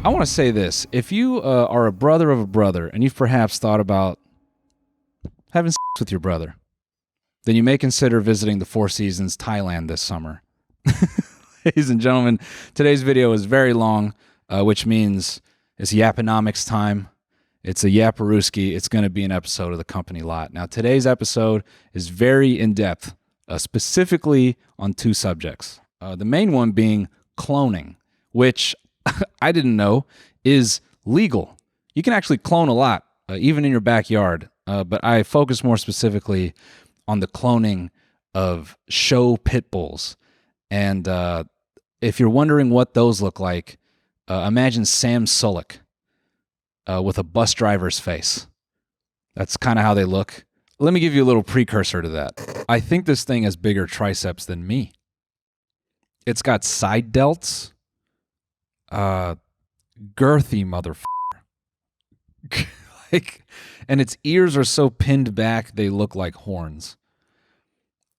I want to say this. If you are a brother of a brother and you've perhaps thought about having sex with your brother, then you may consider visiting the Four Seasons Thailand this summer. Ladies and gentlemen, today's video is very long, which means it's Yaponomics time. It's a Yaparooski. It's going to be an episode of The Company Lot. Now, today's episode is very in-depth, specifically on two subjects. The main one being cloning, which I didn't know is legal. You can actually clone a lot, even in your backyard. But I focus more specifically on the cloning of show pit bulls. And if you're wondering what those look like, imagine Sam Sulek with a bus driver's face. That's kind of how they look. Let me give you a little precursor to that. I think this thing has bigger triceps than me. It's got side delts. Girthy motherfucker. And its ears are so pinned back, they look like horns.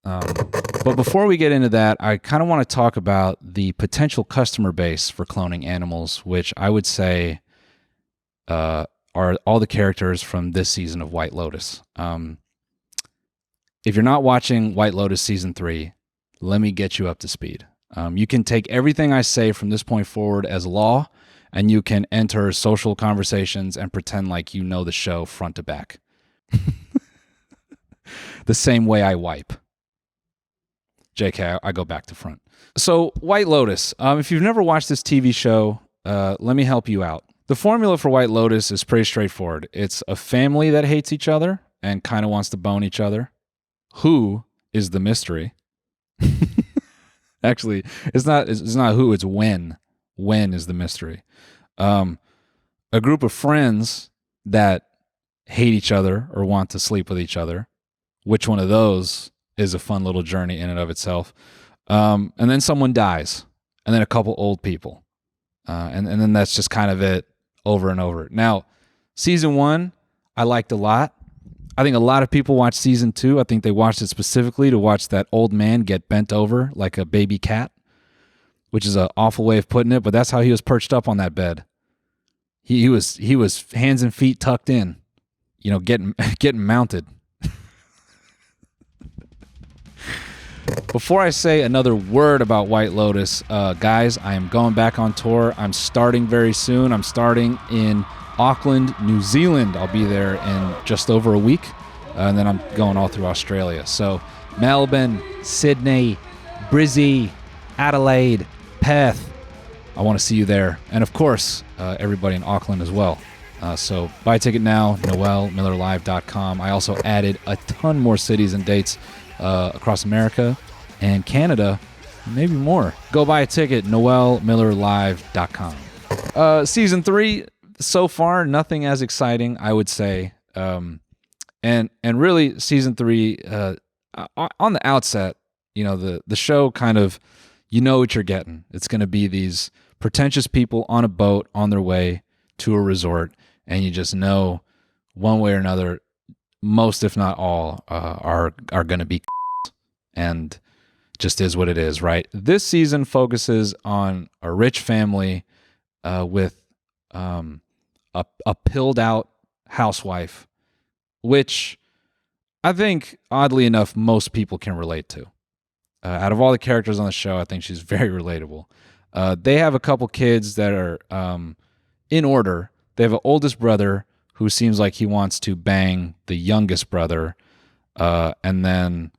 But before we get into that, I kind of want to talk about the potential customer base for cloning animals, which I would say are all the characters from this season of White Lotus. If you're not watching White Lotus Season 3, let me get you up to speed. You can take everything I say from this point forward as law, and you can enter social conversations and pretend like you know the show front to back. The same way I wipe. JK, I go back to front. So, White Lotus. If you've never watched this TV show, let me help you out. The formula for White Lotus is pretty straightforward. It's a family that hates each other and kind of wants to bone each other. Who is the mystery? Actually, it's not who, it's when. When is the mystery. A group of friends that hate each other or want to sleep with each other. Which one of those is a fun little journey in and of itself. And then someone dies. And then a couple old people. And then that's just kind of it over and over. Now, season 1, I liked a lot. I think a lot of people watched season 2. I think they watched it specifically to watch that old man get bent over like a baby cat, which is an awful way of putting it, but that's how he was perched up on that bed. He was hands and feet tucked in, getting mounted. Before I say another word about White Lotus, guys, I am going back on tour. I'm starting very soon. I'm starting in Auckland, New Zealand. I'll be there in just over a week, and then I'm going all through Australia. So Melbourne, Sydney, Brizzy, Adelaide, Perth. I want to see you there. And of course, everybody in Auckland as well. So buy a ticket now, noelmillerlive.com. I also added a ton more cities and dates across America and Canada, maybe more. Go buy a ticket, noelmillerlive.com. Season 3, so far, nothing as exciting, I would say. And really, season 3, on the outset, the show kind of, you know what you're getting. It's going to be these pretentious people on a boat on their way to a resort, and you just know one way or another, most if not all are going to be and just is what it is, right? This season focuses on a rich family with a pilled out housewife, which I think, oddly enough, most people can relate to. Out of all the characters on the show, I think she's very relatable. They have a couple kids that are in order. They have an oldest brother who seems like he wants to bang the youngest brother, and then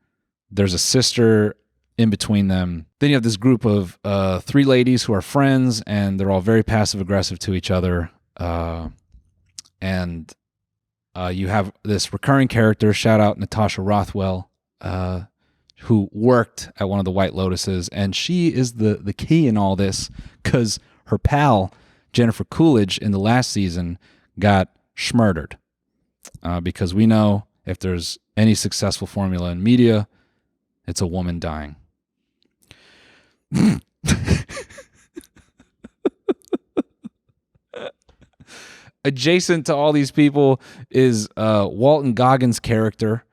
there's a sister in between them. Then you have this group of 3 ladies who are friends, and they're all very passive-aggressive to each other. And you have this recurring character, shout out Natasha Rothwell, who worked at one of the White Lotuses, and she is the key in all this because her pal, Jennifer Coolidge, in the last season got schmurdered. Because we know if there's any successful formula in media, it's a woman dying. Adjacent to all these people is Walton Goggins' character,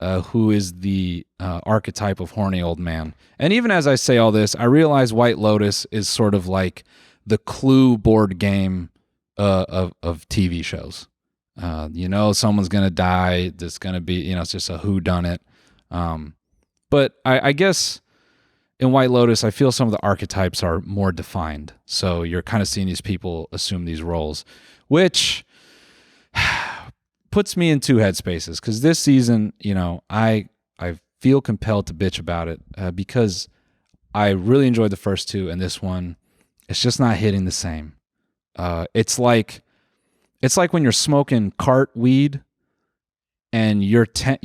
who is the archetype of horny old man. And even as I say all this, I realize White Lotus is sort of like the Clue board game of TV shows. Someone's gonna die. There's gonna be, it's just a whodunit. But I guess in White Lotus, I feel some of the archetypes are more defined. So you're kind of seeing these people assume these roles, which puts me in two headspaces. Because this season, I feel compelled to bitch about it because I really enjoyed the first two, and this one, it's just not hitting the same. It's like when you're smoking cart weed and you're 10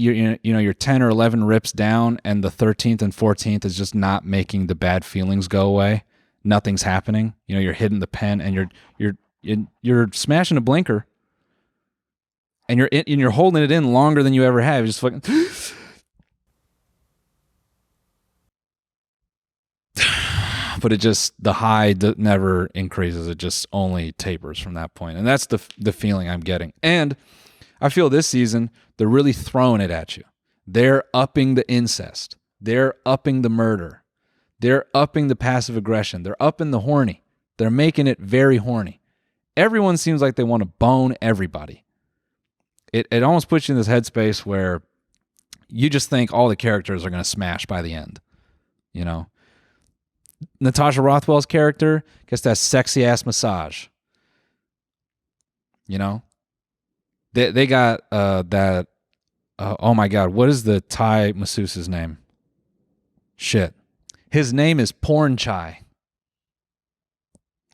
or 11 rips down, and the 13th and 14th is just not making the bad feelings go away. Nothing's happening. You're hitting the pen and you're smashing a blinker, and you're holding it in longer than you ever have. You're just fucking but the high never increases. It just only tapers from that point. And that's the feeling I'm getting. And I feel this season, they're really throwing it at you. They're upping the incest. They're upping the murder. They're upping the passive aggression. They're upping the horny. They're making it very horny. Everyone seems like they want to bone everybody. It almost puts you in this headspace where you just think all the characters are going to smash by the end. Natasha Rothwell's character gets that sexy ass massage. They got that. Oh my God, what is the Thai masseuse's name? Shit, his name is Porn Chai,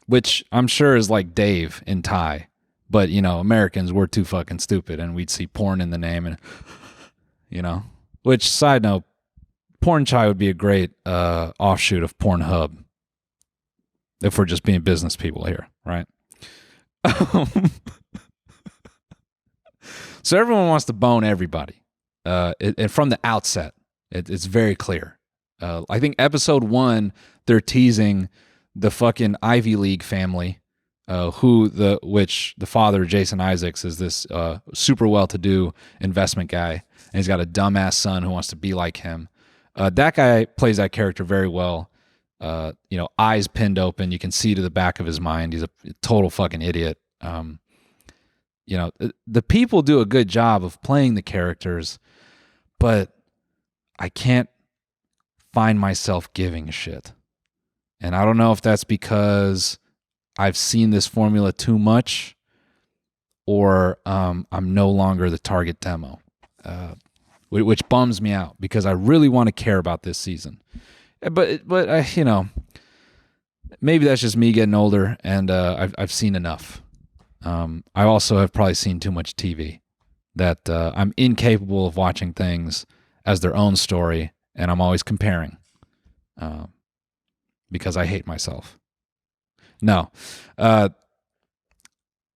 which I'm sure is like Dave in Thai, but Americans, we're too fucking stupid, and we'd see porn in the name, and Which, side note, Porn Chai would be a great offshoot of Pornhub, if we're just being business people here, right? So everyone wants to bone everybody, and from the outset, it's very clear. I think episode 1, they're teasing the fucking Ivy League family, which the father, Jason Isaacs, is this super well-to-do investment guy, and he's got a dumbass son who wants to be like him. That guy plays that character very well. Eyes pinned open. You can see to the back of his mind. He's a total fucking idiot. The people do a good job of playing the characters, but I can't find myself giving a shit. And I don't know if that's because I've seen this formula too much, or I'm no longer the target demo. Which bums me out because I really want to care about this season. But maybe that's just me getting older, and I've seen enough. I also have probably seen too much TV that I'm incapable of watching things as their own story, and I'm always comparing because I hate myself. No.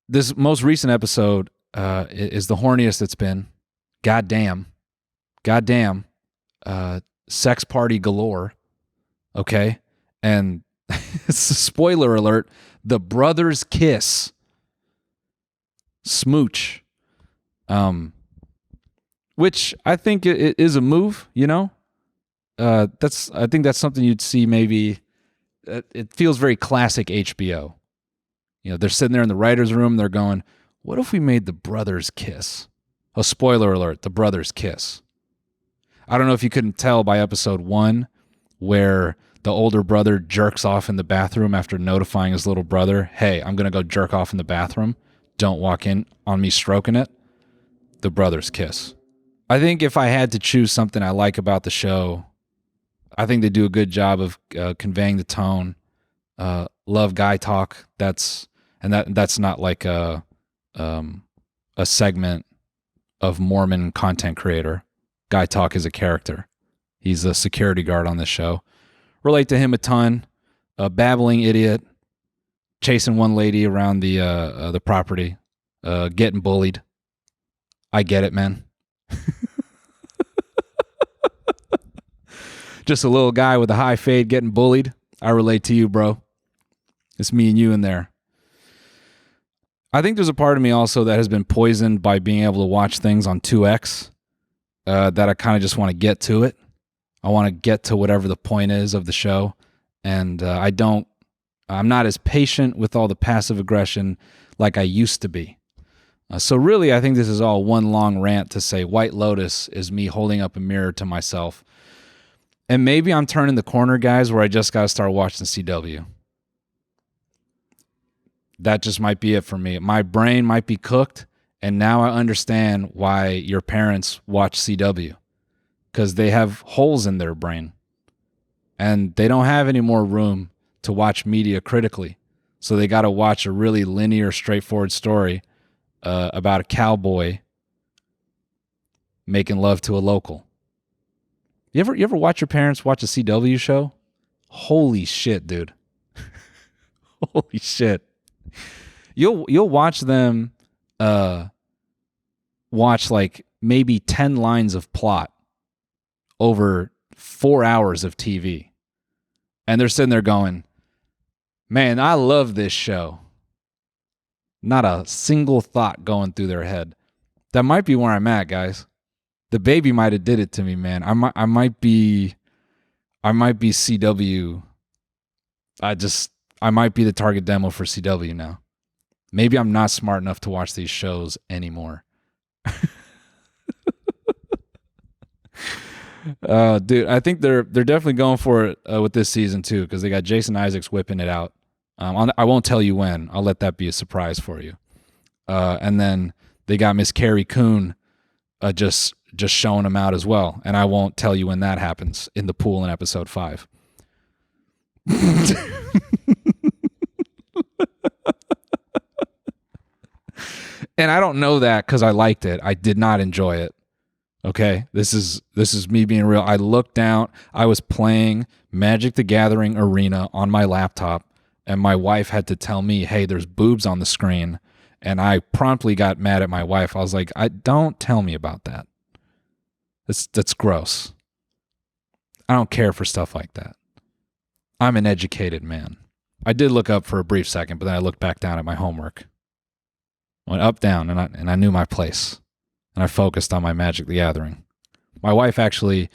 This most recent episode is the horniest it's been. Goddamn, sex party galore. Okay. And spoiler alert, the brothers kiss. Smooch. Which I think it is a move, I think that's something you'd see maybe. It feels very classic HBO. They're sitting there in the writer's room, they're going, what if we made the brothers kiss? Oh, spoiler alert, the brothers kiss. I don't know if you couldn't tell by episode 1 where the older brother jerks off in the bathroom after notifying his little brother, hey, I'm going to go jerk off in the bathroom. Don't walk in on me stroking it. The brothers kiss. I think if I had to choose something I like about the show, I think they do a good job of conveying the tone. Love guy talk. That's not like a segment of Mormon content creator. Guy talk is a character. He's a security guard on this show. Relate to him a ton. A babbling idiot, chasing one lady around the property, getting bullied. I get it, man. Just a little guy with a high fade getting bullied. I relate to you, bro. It's me and you in there. I think there's a part of me also that has been poisoned by being able to watch things on 2X that I kind of just want to get to it. I want to get to whatever the point is of the show. And I don't I'm not as patient with all the passive aggression like I used to be. So really, I think this is all one long rant to say White Lotus is me holding up a mirror to myself. And maybe I'm turning the corner, guys, where I just got to start watching CW. That just might be it for me. My brain might be cooked, and now I understand why your parents watch CW. Because they have holes in their brain. And they don't have any more room to watch media critically. So they got to watch a really linear, straightforward story about a cowboy making love to a local. You ever watch your parents watch a CW show? Holy shit, dude. Holy shit. You'll watch them watch like maybe 10 lines of plot over 4 hours of TV. And they're sitting there going, man, I love this show. Not a single thought going through their head. That might be where I'm at, guys. The baby might have did it to me, man. I might be CW. I might be the target demo for CW now. Maybe I'm not smart enough to watch these shows anymore. Dude, I think they're definitely going for it with this season too, because they got Jason Isaacs whipping it out. I won't tell you when. I'll let that be a surprise for you. And then they got Miss Carrie Coon just showing them out as well. And I won't tell you when that happens in the pool in episode 5. And I don't know that because I liked it. I did not enjoy it. Okay, this is me being real. I looked down. I was playing Magic the Gathering Arena on my laptop, and my wife had to tell me, hey, there's boobs on the screen. And I promptly got mad at my wife. I was like, don't tell me about that. That's gross. I don't care for stuff like that. I'm an educated man. I did look up for a brief second, but then I looked back down at my homework. Went up, down, and I knew my place. And I focused on my Magic the Gathering. My wife actually,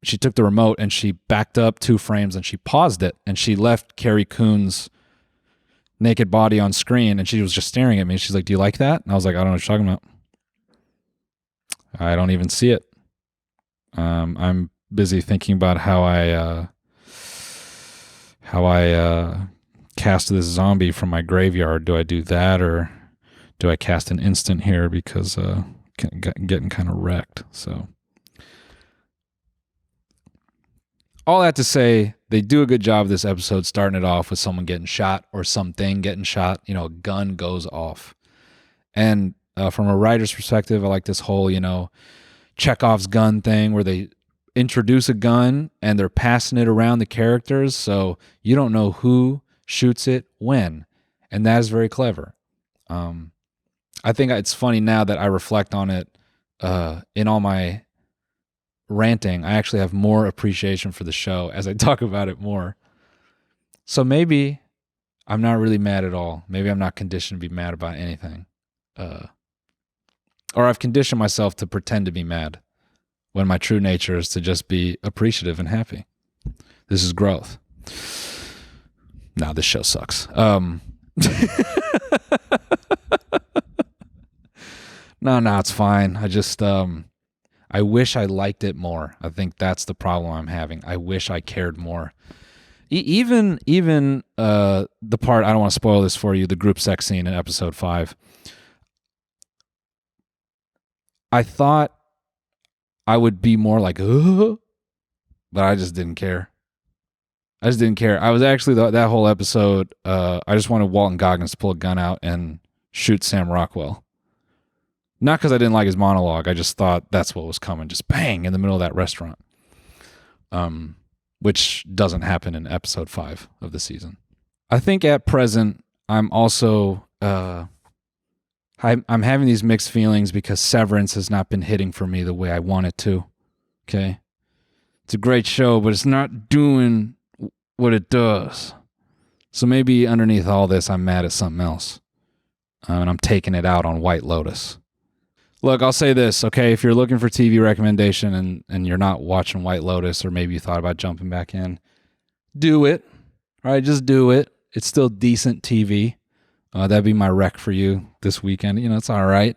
she took the remote and she backed up 2 frames and she paused it and she left Carrie Coon's naked body on screen and she was just staring at me. She's like, do you like that? And I was like, I don't know what you're talking about. I don't even see it. I'm busy thinking about how I cast this zombie from my graveyard. Do I do that or do I cast an instant here because getting kind of wrecked? So all that to say, they do a good job this episode starting it off with someone getting shot or something getting shot. You know, a gun goes off. And from a writer's perspective, I like this whole, Chekhov's gun thing where they introduce a gun and they're passing it around the characters so you don't know who shoots it when. And that is very clever. I think it's funny now that I reflect on it in all my ranting. I actually have more appreciation for the show as I talk about it more. So maybe I'm not really mad at all. Maybe I'm not conditioned to be mad about anything. Or I've conditioned myself to pretend to be mad when my true nature is to just be appreciative and happy. This is growth. Nah, this show sucks. No, it's fine. I just, I wish I liked it more. I think that's the problem I'm having. I wish I cared more. Even the part, I don't want to spoil this for you, the group sex scene in episode 5. I thought I would be more like, but I just didn't care. I was actually, that whole episode, I just wanted Walton Goggins to pull a gun out and shoot Sam Rockwell. Not because I didn't like his monologue. I just thought that's what was coming. Just bang in the middle of that restaurant. Which doesn't happen in episode 5 of the season. I think at present, I'm also, I'm having these mixed feelings because Severance has not been hitting for me the way I want it to. Okay? It's a great show, but it's not doing what it does. So maybe underneath all this, I'm mad at something else. And I'm taking it out on White Lotus. Look, I'll say this, okay? If you're looking for TV recommendation and you're not watching White Lotus, or maybe you thought about jumping back in, do it. All right, just do it. It's still decent TV. That'd be my rec for you this weekend. It's all right.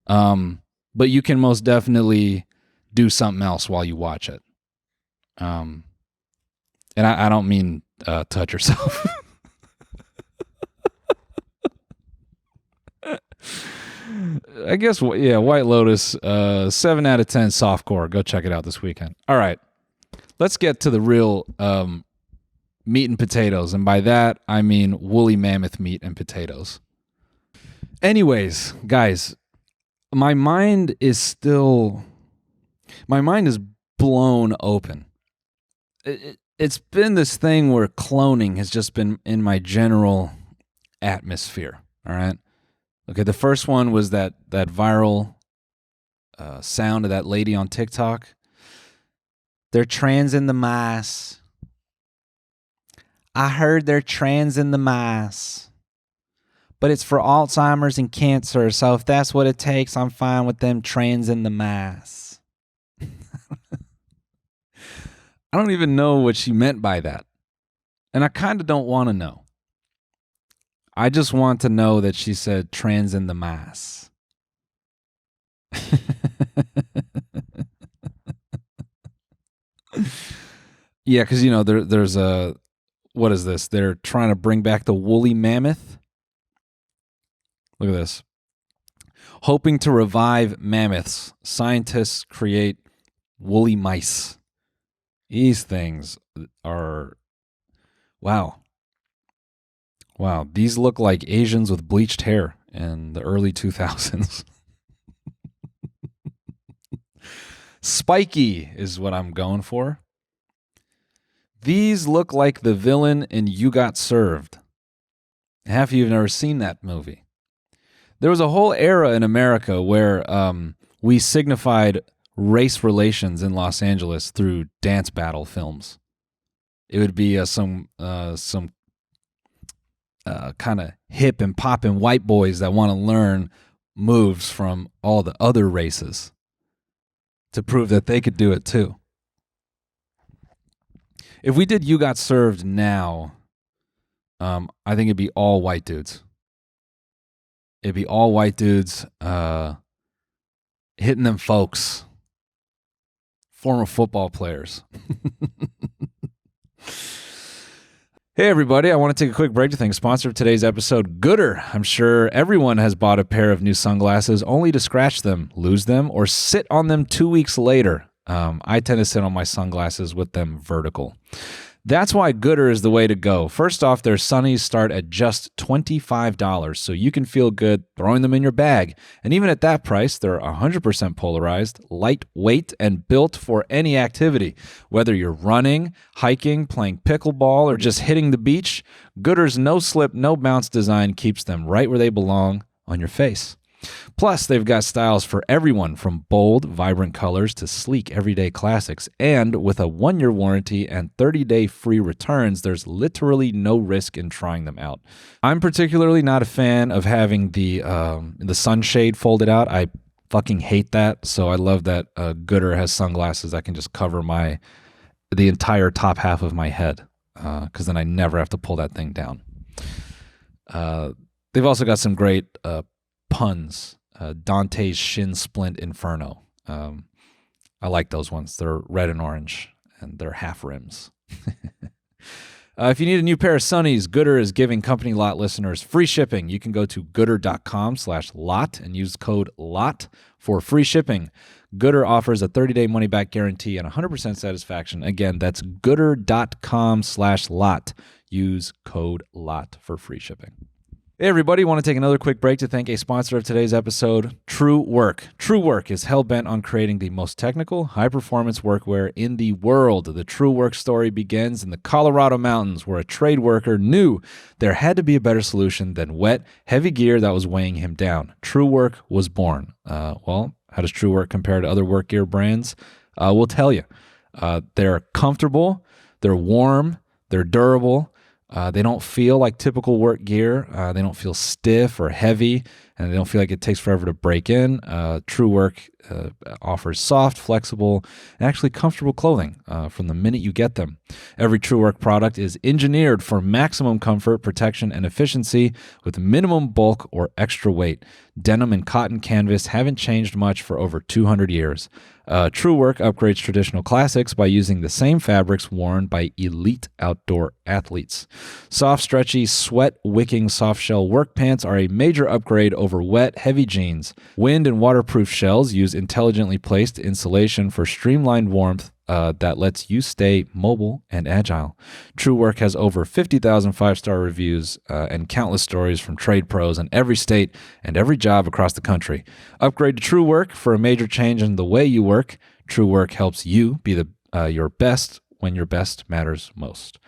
But you can most definitely do something else while you watch it. And I don't mean touch yourself. I guess, yeah, White Lotus, 7 out of 10 softcore. Go check it out this weekend. All right. Let's get to the real meat and potatoes. And by that, I mean woolly mammoth meat and potatoes. Anyways, guys, my mind is blown open. It's been this thing where cloning has just been in my general atmosphere. All right. Okay, the first one was that viral sound of that lady on TikTok. They're trans in the mice. I heard they're trans in the mice. But it's for Alzheimer's and cancer, so if that's what it takes, I'm fine with them trans in the mice. I don't even know what she meant by that. And I kind of don't want to know. I just want to know that she said trans in the mice. Yeah, because, there's a, what is this? They're trying to bring back the woolly mammoth. Look at this. Hoping to revive mammoths, scientists create woolly mice. These things are, wow. Wow, these look like Asians with bleached hair in the early 2000s. Spiky is what I'm going for. These look like the villain in You Got Served. Half of you have never seen that movie. There was a whole era in America where we signified race relations in Los Angeles through dance battle films. It would be some kind of hip and poppin' white boys that want to learn moves from all the other races to prove that they could do it too. If we did You Got Served now, I think it'd be all white dudes. It'd be all white dudes hitting them folks. Former football players. Hey, everybody. I want to take a quick break to thank sponsor of today's episode, Goodr. I'm sure everyone has bought a pair of new sunglasses only to scratch them, lose them, or sit on them 2 weeks later. I tend to sit on my sunglasses with them vertical. That's why Goodr is the way to go. First off, their sunnies start at just $25, so you can feel good throwing them in your bag. And even at that price, they're 100% polarized, lightweight, and built for any activity. Whether you're running, hiking, playing pickleball, or just hitting the beach, Goodr's no-slip, no-bounce design keeps them right where they belong, on your face. Plus, they've got styles for everyone from bold, vibrant colors to sleek, everyday classics. And with a 1-year warranty and 30-day free returns, there's literally no risk in trying them out. I'm particularly not a fan of having the sunshade folded out. I fucking hate that. So I love that Goodr has sunglasses that can just cover the entire top half of my head, because then I never have to pull that thing down. They've also got some great puns. Dante's Shin Splint Inferno. I like those ones. They're red and orange, and they're half rims. If you need a new pair of sunnies, Goodr is giving Company Lot listeners free shipping. You can go to goodr.com/lot and use code LOT for free shipping. Goodr offers a 30-day money-back guarantee and 100% satisfaction. Again, that's goodr.com/lot. Use code LOT for free shipping. Hey, everybody. Want to take another quick break to thank a sponsor of today's episode, Truewerk. Truewerk is hell-bent on creating the most technical, high-performance workwear in the world. The Truewerk story begins in the Colorado mountains, where a trade worker knew there had to be a better solution than wet, heavy gear that was weighing him down. Truewerk was born. Well, how does Truewerk compare to other work gear brands? We'll tell you. They're comfortable, they're warm, they're durable. They don't feel like typical work gear. They don't feel stiff or heavy, and they don't feel like it takes forever to break in. Truewerk offers soft, flexible, and actually comfortable clothing from the minute you get them. Every Truewerk product is engineered for maximum comfort, protection, and efficiency with minimum bulk or extra weight. Denim and cotton canvas haven't changed much for over 200 years. Truewerk upgrades traditional classics by using the same fabrics worn by elite outdoor athletes. Soft, stretchy, sweat-wicking soft-shell work pants are a major upgrade over wet, heavy jeans. Wind and waterproof shells use intelligently placed insulation for streamlined warmth that lets you stay mobile and agile. Truewerk has over 50,000 five-star reviews and countless stories from trade pros in every state and every job across the country. Upgrade to Truewerk for a major change in the way you work. Truewerk helps you be your best when your best matters most.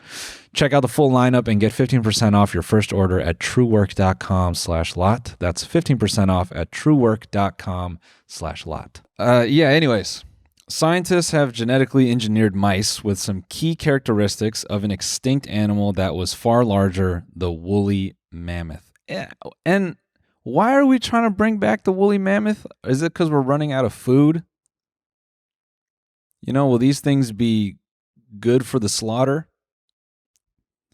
Check out the full lineup and get 15% off your first order at truewerk.com/lot. That's 15% off at truewerk.com/lot. Anyways. Scientists have genetically engineered mice with some key characteristics of an extinct animal that was far larger, the woolly mammoth. Yeah. And why are we trying to bring back the woolly mammoth? Is it because we're running out of food? Will these things be good for the slaughter?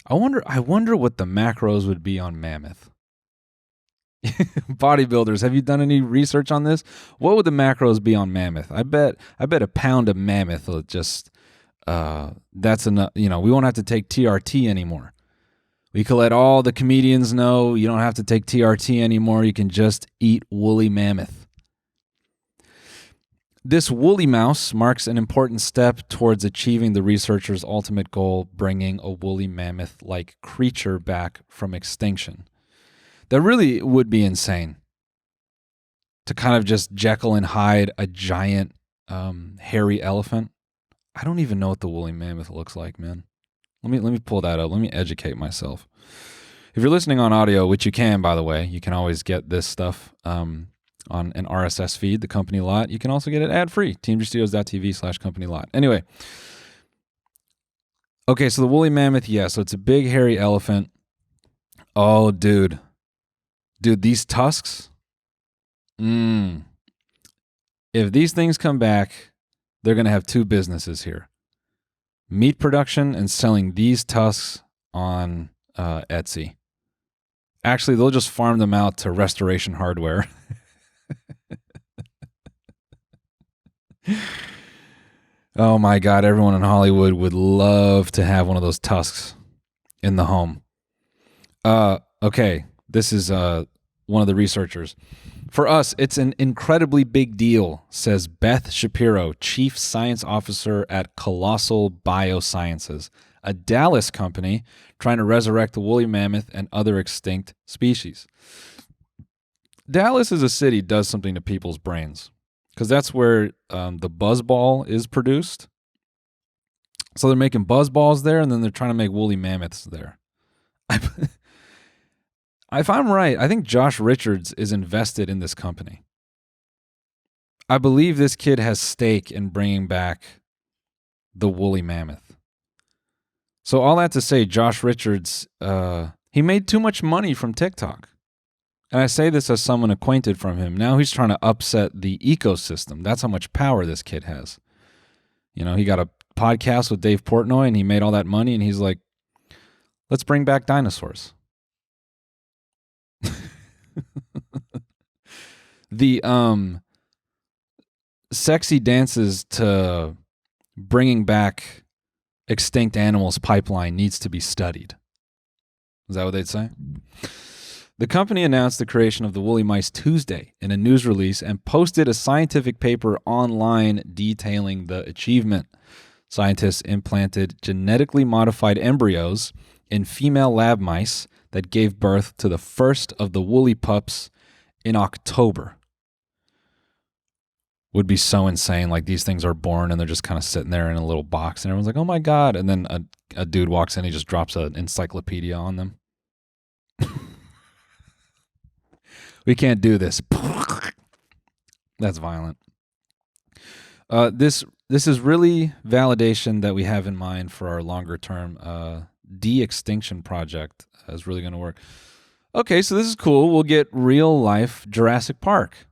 I wonder what the macros would be on mammoth. Bodybuilders, have you done any research on this? What would the macros be on mammoth? I bet a pound of mammoth will just that's enough. We won't have to take TRT anymore. We can let all the comedians know you don't have to take TRT anymore. You can just eat woolly mammoth. This woolly mouse marks an important step towards achieving the researchers' ultimate goal, bringing a woolly mammoth-like creature back from extinction. That really would be insane to kind of just Jekyll and Hyde a giant hairy elephant. I don't even know what the woolly mammoth looks like, man. Let me pull that up. Let me educate myself. If you're listening on audio, which you can, by the way, you can always get this stuff on an RSS feed, the Company Lot. You can also get it ad-free, teamstudios.tv/company lot. Anyway, okay, so the woolly mammoth, so it's a big hairy elephant. Oh, dude, these tusks, if these things come back, they're going to have two businesses here. Meat production and selling these tusks on Etsy. Actually, they'll just farm them out to Restoration Hardware. Oh my God, everyone in Hollywood would love to have one of those tusks in the home. Okay, this is one of the researchers. For us, it's an incredibly big deal, says Beth Shapiro, Chief Science Officer at Colossal Biosciences, a Dallas company trying to resurrect the woolly mammoth and other extinct species. Dallas as a city does something to people's brains because that's where the buzzball is produced. So they're making buzzballs there, and then they're trying to make woolly mammoths there. If I'm right, I think Josh Richards is invested in this company. I believe this kid has stake in bringing back the woolly mammoth. So all that to say, Josh Richards, he made too much money from TikTok. And I say this as someone acquainted from him. Now he's trying to upset the ecosystem. That's how much power this kid has. He got a podcast with Dave Portnoy, and he made all that money, and he's like, let's bring back dinosaurs. The sexy dances to bringing back extinct animals pipeline needs to be studied. Is that what they'd say? The company announced the creation of the woolly mice Tuesday in a news release and posted a scientific paper online detailing the achievement. Scientists implanted genetically modified embryos in female lab mice that gave birth to the first of the woolly pups in October. Would be so insane. Like, these things are born and they're just kind of sitting there in a little box and everyone's like, oh my God. And then a dude walks in, he just drops an encyclopedia on them. We can't do this. That's violent. This is really validation that we have in mind for our longer term de-extinction project is really going to work. Okay, so this is cool. We'll get real life Jurassic Park.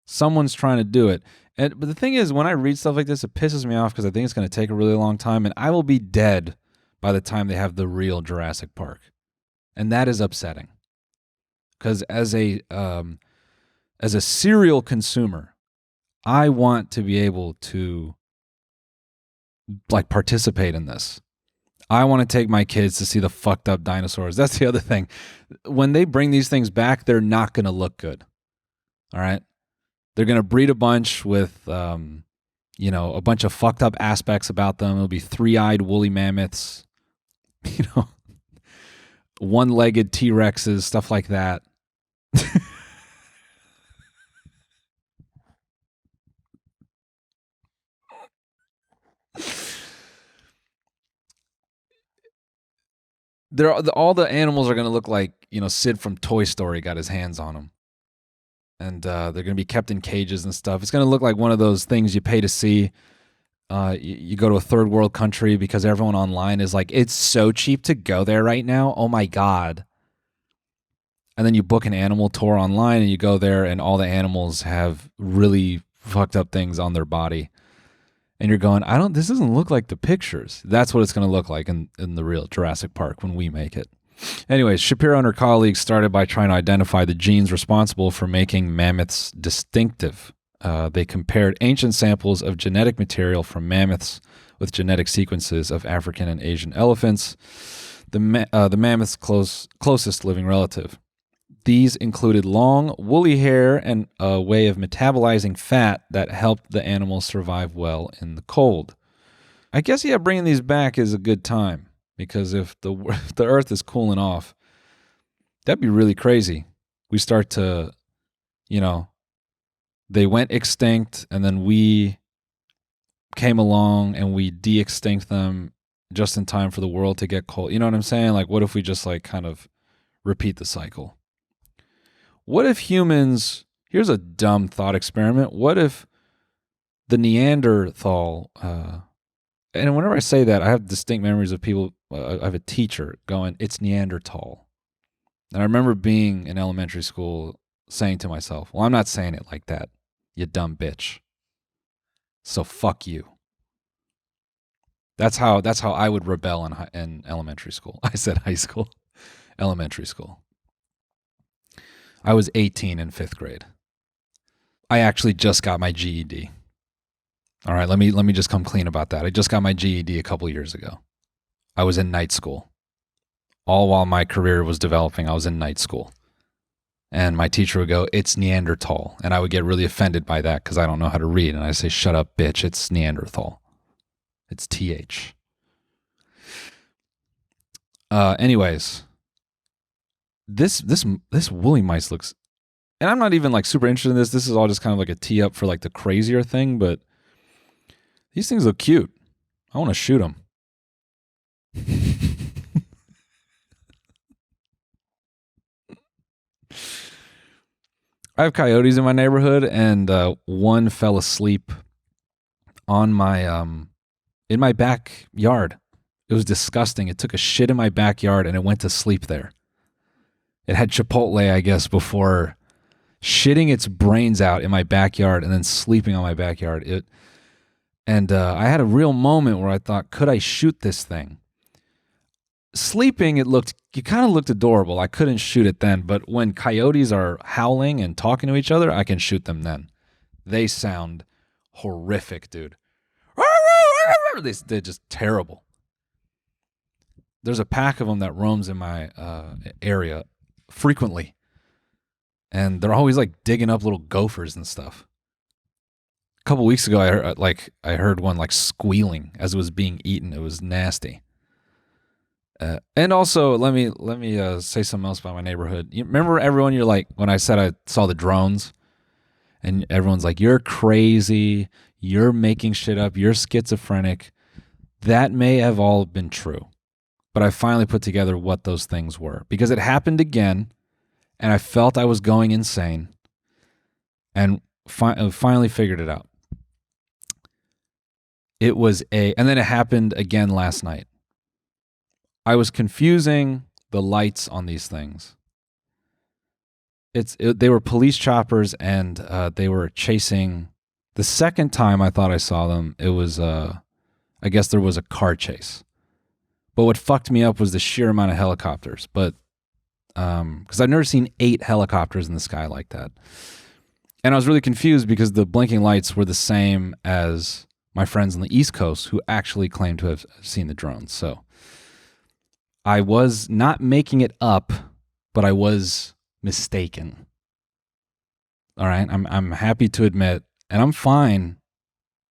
Someone's trying to do it. But the thing is, when I read stuff like this, it pisses me off because I think it's going to take a really long time, and I will be dead by the time they have the real Jurassic Park, and that is upsetting. Because as a serial consumer, I want to be able to like participate in this. I want to take my kids to see the fucked up dinosaurs. That's the other thing. When they bring these things back, they're not going to look good. All right. They're going to breed a bunch with, a bunch of fucked up aspects about them. It'll be 3-eyed woolly mammoths, one-legged T-Rexes, stuff like that. All the animals are going to look like, Sid from Toy Story got his hands on them. And they're going to be kept in cages and stuff. It's going to look like one of those things you pay to see. You go to a third world country because everyone online is like, it's so cheap to go there right now. Oh my God. And then you book an animal tour online and you go there and all the animals have really fucked up things on their body. And you're going, this doesn't look like the pictures. That's what it's going to look like in the real Jurassic Park when we make it. Anyways, Shapiro and her colleagues started by trying to identify the genes responsible for making mammoths distinctive. They compared ancient samples of genetic material from mammoths with genetic sequences of African and Asian elephants, the mammoth's closest living relative. These included long, woolly hair and a way of metabolizing fat that helped the animals survive well in the cold. I guess, bringing these back is a good time. Because if the Earth is cooling off, that'd be really crazy. We start to, they went extinct and then we came along and we de-extinct them just in time for the world to get cold. You know what I'm saying? Like, what if we just kind of repeat the cycle? What if humans, here's a dumb thought experiment. What if the Neanderthal, and whenever I say that, I have distinct memories of people. I have a teacher going, it's Neanderthal. And I remember being in elementary school saying to myself, well, I'm not saying it like that, you dumb bitch. So fuck you. That's how I would rebel in elementary school. I said high school, elementary school. I was 18 in 5th grade. I actually just got my GED. All right, let me just come clean about that. I just got my GED a couple years ago. I was in night school. All while my career was developing, I was in night school. And my teacher would go, it's Neanderthal. And I would get really offended by that because I don't know how to read. And I say, shut up, bitch, it's Neanderthal. It's TH. Anyways, this woolly mice looks, and I'm not even super interested in this. This is all just kind of like a tee up for the crazier thing, but these things look cute. I want to shoot them. I have coyotes in my neighborhood, and one fell asleep on my in my backyard. It was disgusting. It took a shit in my backyard, and it went to sleep there. It had Chipotle, I guess, before shitting its brains out in my backyard and then sleeping on my backyard. I had a real moment where I thought, could I shoot this thing? Sleeping, it kind of looked adorable. I couldn't shoot it then, but when coyotes are howling and talking to each other, I can shoot them then. They sound horrific, dude. They're just terrible. There's a pack of them that roams in my area frequently, and they're always digging up little gophers and stuff. A couple weeks ago, I heard one squealing as it was being eaten. It was nasty. And also, let me say something else about my neighborhood. You remember everyone? You're when I said I saw the drones, and everyone's like, "You're crazy. You're making shit up. You're schizophrenic." That may have all been true, but I finally put together what those things were because it happened again, and I felt I was going insane, and finally figured it out. And then it happened again last night. I was confusing the lights on these things. They were police choppers, and they were chasing. The second time I thought I saw them, it was I guess there was a car chase. But what fucked me up was the sheer amount of helicopters. But because I've never seen 8 helicopters in the sky like that. And I was really confused because the blinking lights were the same as my friends on the East Coast who actually claimed to have seen the drones. So I was not making it up, but I was mistaken. All right, I'm happy to admit, and I'm fine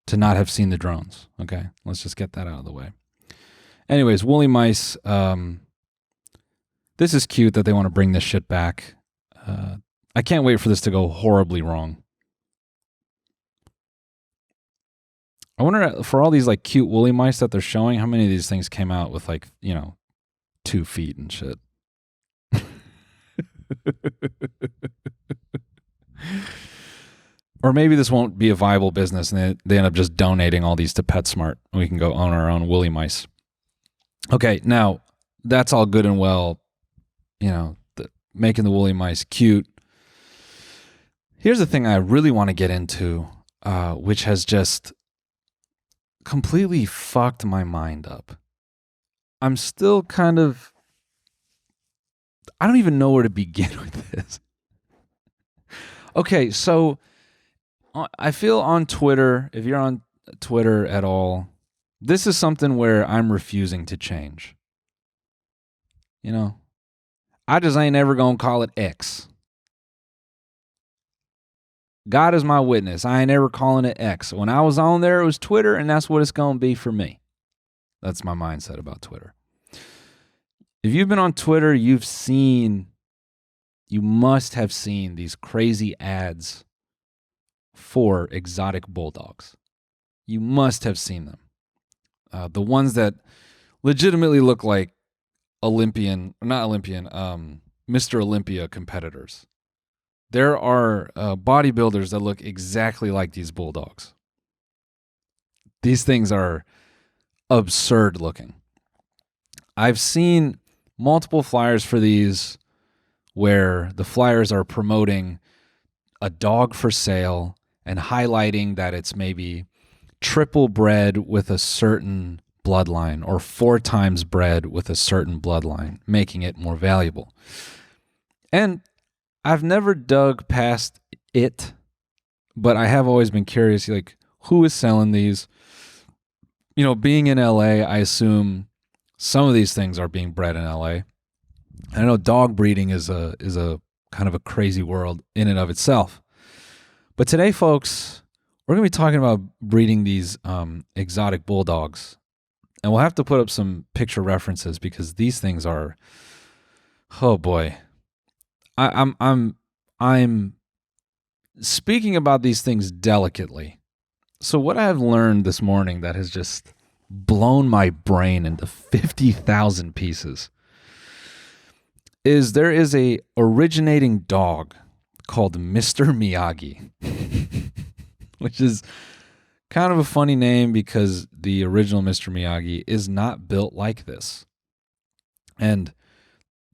to not have seen the drones. Okay, let's just get that out of the way. Anyways, woolly mice. This is cute that they want to bring this shit back. I can't wait for this to go horribly wrong. I wonder, for all these like cute woolly mice that they're showing, how many of these things came out with like, 2 feet and shit. Or maybe this won't be a viable business and they end up just donating all these to PetSmart and we can go own our own woolly mice. Okay, now that's all good and well, making the woolly mice cute. Here's the thing I really want to get into, which has just completely fucked my mind up. I'm still kind of, I don't even know where to begin with this. Okay, so I feel on Twitter, if you're on Twitter at all, this is something where I'm refusing to change. I just ain't ever gonna call it X. God is my witness. I ain't ever calling it X. When I was on there, it was Twitter, and that's what it's gonna be for me. That's my mindset about Twitter. If you've been on Twitter, you must have seen these crazy ads for exotic bulldogs. You must have seen them. The ones that legitimately look like Mr. Olympia competitors. There are bodybuilders that look exactly like these bulldogs. These things are absurd looking. I've seen multiple flyers for these where the flyers are promoting a dog for sale and highlighting that it's maybe triple bred with a certain bloodline or 4 times bred with a certain bloodline, making it more valuable. And I've never dug past it, but I have always been curious, like, who is selling these? Being in LA, I assume some of these things are being bred in LA. I know dog breeding is a kind of a crazy world in and of itself. But today, folks, we're going to be talking about breeding these exotic bulldogs. And we'll have to put up some picture references because these things are, oh boy. I'm speaking about these things delicately. So what I have learned this morning that has just blown my brain into 50,000 pieces is there is a originating dog called Mr. Miyagi, which is kind of a funny name because the original Mr. Miyagi is not built like this. And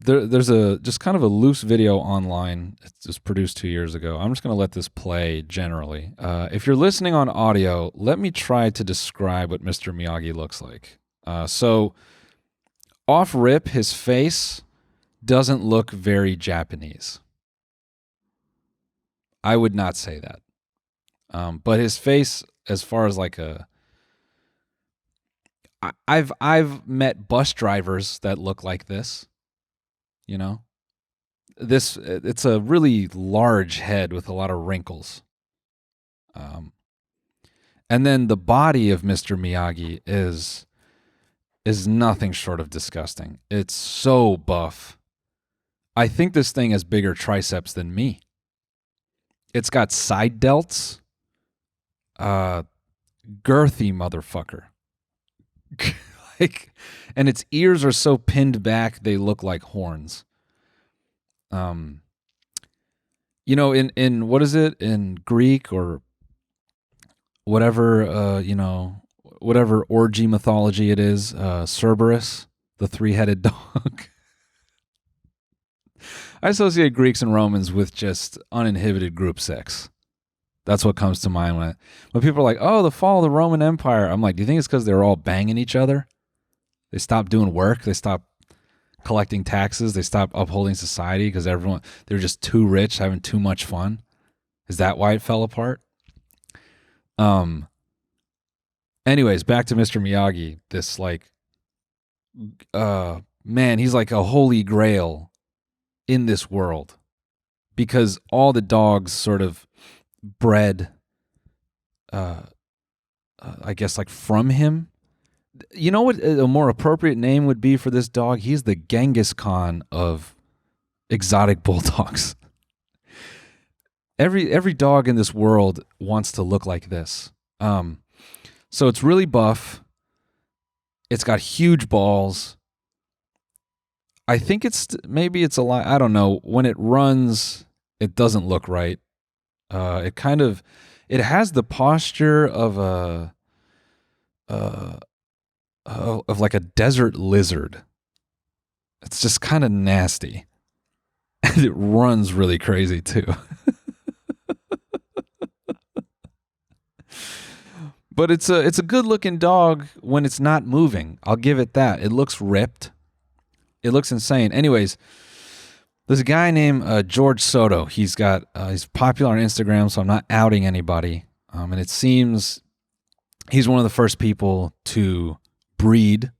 there's just kind of a loose video online. It's just produced 2 years ago. I'm just going to let this play generally. If you're listening on audio, let me try to describe what Mr. Miyagi looks like. So off rip, his face doesn't look very Japanese. I would not say that. But his face, as far as like I've met bus drivers that look like this. It's a really large head with a lot of wrinkles. And then the body of Mr. Miyagi is nothing short of disgusting. It's so buff. I think this thing has bigger triceps than me. It's got side delts. Girthy motherfucker. And its ears are so pinned back they look like horns. In what is it, in Greek or whatever, whatever orgy mythology it is, Cerberus, the 3-headed dog. I associate Greeks and Romans with just uninhibited group sex. That's what comes to mind when people are like, oh, the fall of the Roman Empire. I'm like, do you think it's because they were all banging each other? They stopped doing work. They stopped collecting taxes. They stopped upholding society because they're just too rich, having too much fun. Is that why it fell apart? Anyways, back to Mr. Miyagi. This man, he's like a holy grail in this world because all the dogs sort of bred, I guess, like from him. You know what a more appropriate name would be for this dog? He's the Genghis Khan of exotic bulldogs. Every dog in this world wants to look like this. So it's really buff. It's got huge balls. I think maybe it's a lot. I don't know. When it runs, it doesn't look right. It has the posture of like a desert lizard. It's just kind of nasty. And it runs really crazy too. But it's a good looking dog when it's not moving. I'll give it that. It looks ripped. It looks insane. Anyways, there's a guy named George Soto. He's popular on Instagram, so I'm not outing anybody. And it seems he's one of the first people to breed,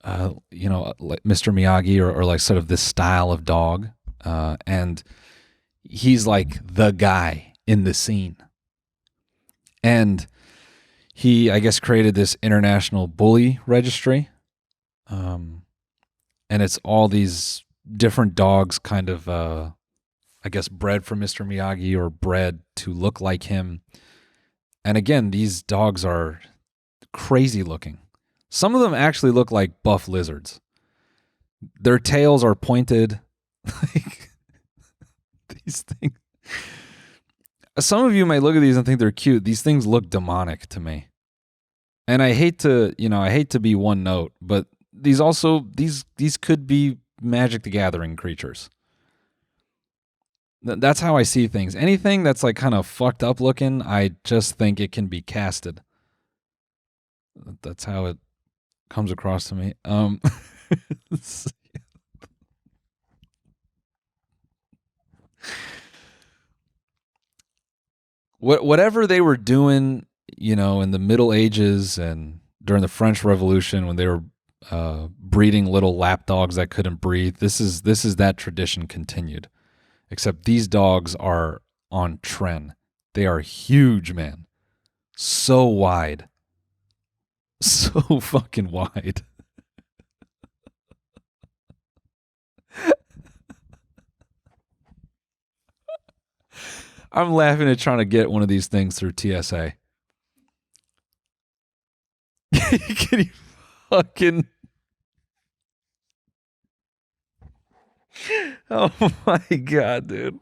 like Mr. Miyagi or like sort of this style of dog. And he's like the guy in the scene. And he, I guess, created this international bully registry. And it's all these different dogs kind of, I guess, bred from Mr. Miyagi or bred to look like him. And again, these dogs are crazy looking. Some of them actually look like buff lizards. Their tails are pointed. Like these things. Some of you may look at these and think they're cute. These things look demonic to me. And I hate to be one note, but these could be Magic the Gathering creatures. That's how I see things. Anything that's like kind of fucked up looking, I just think it can be casted. That's how it comes across to me. Whatever they were doing, in the Middle Ages and during the French Revolution when they were breeding little lap dogs that couldn't breathe, this is that tradition continued. Except these dogs are on trend. They are huge, man. So wide. So fucking wide. I'm laughing at trying to get one of these things through TSA. Can you fucking... Oh my God, dude.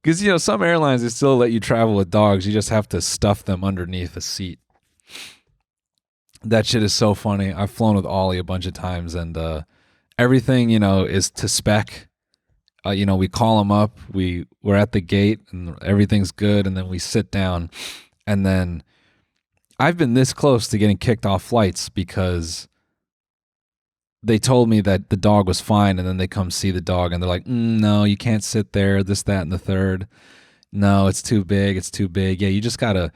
Because, some airlines, they still let you travel with dogs. You just have to stuff them underneath a seat. That shit is so funny. I've flown with Ollie a bunch of times, and everything, is to spec. We call them up. We're at the gate, and everything's good, and then we sit down. And then I've been this close to getting kicked off flights because they told me that the dog was fine, and then they come see the dog, and they're like, no, you can't sit there, this, that, and the third. No, it's too big, Yeah, you just gotta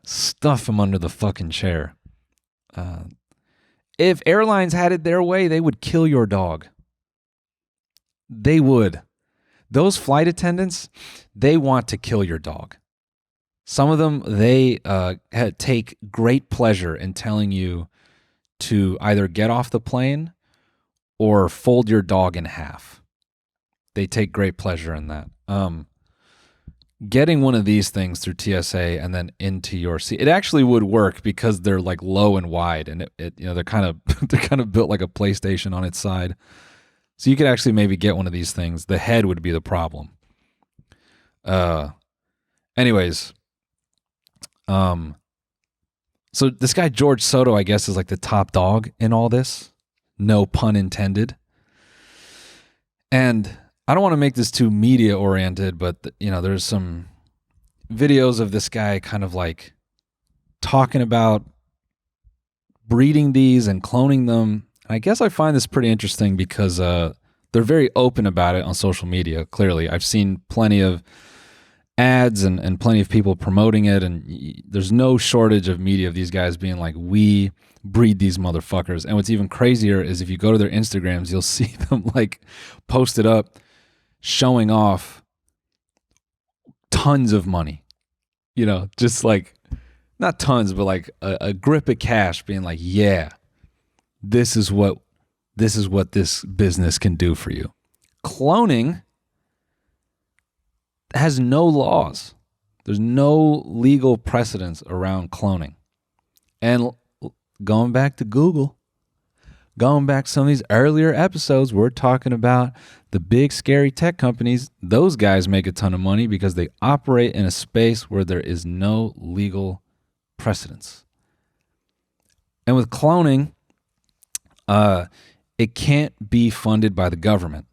stuff him under the fucking chair. If airlines had it their way, they would kill your dog. They would. Those flight attendants, they want to kill your dog. Some of them, they take great pleasure in telling you to either get off the plane or fold your dog in half. They take great pleasure in that. Getting one of these things through TSA and then into your seat, it actually would work because they're like low and wide, and they're kind of built like a PlayStation on its side. So you could actually maybe get one of these things. The head would be the problem. Anyways, so this guy George Soto, I guess, is like the top dog in all this. No pun intended. And I don't want to make this too media oriented, but there's some videos of this guy kind of like talking about breeding these and cloning them. And I guess I find this pretty interesting because they're very open about it on social media. Clearly, I've seen plenty of ads and plenty of people promoting it, and there's no shortage of media of these guys being like, we breed these motherfuckers. And what's even crazier is if you go to their Instagrams, you'll see them like posted up showing off tons of money, just like not tons, but like a grip of cash, being like, yeah, this is what this business can do for you. Cloning has no laws. There's no legal precedence around cloning. And going back to Google, going back some of these earlier episodes, we're talking about the big scary tech companies. Those guys make a ton of money because they operate in a space where there is no legal precedence. And with cloning, it can't be funded by the government.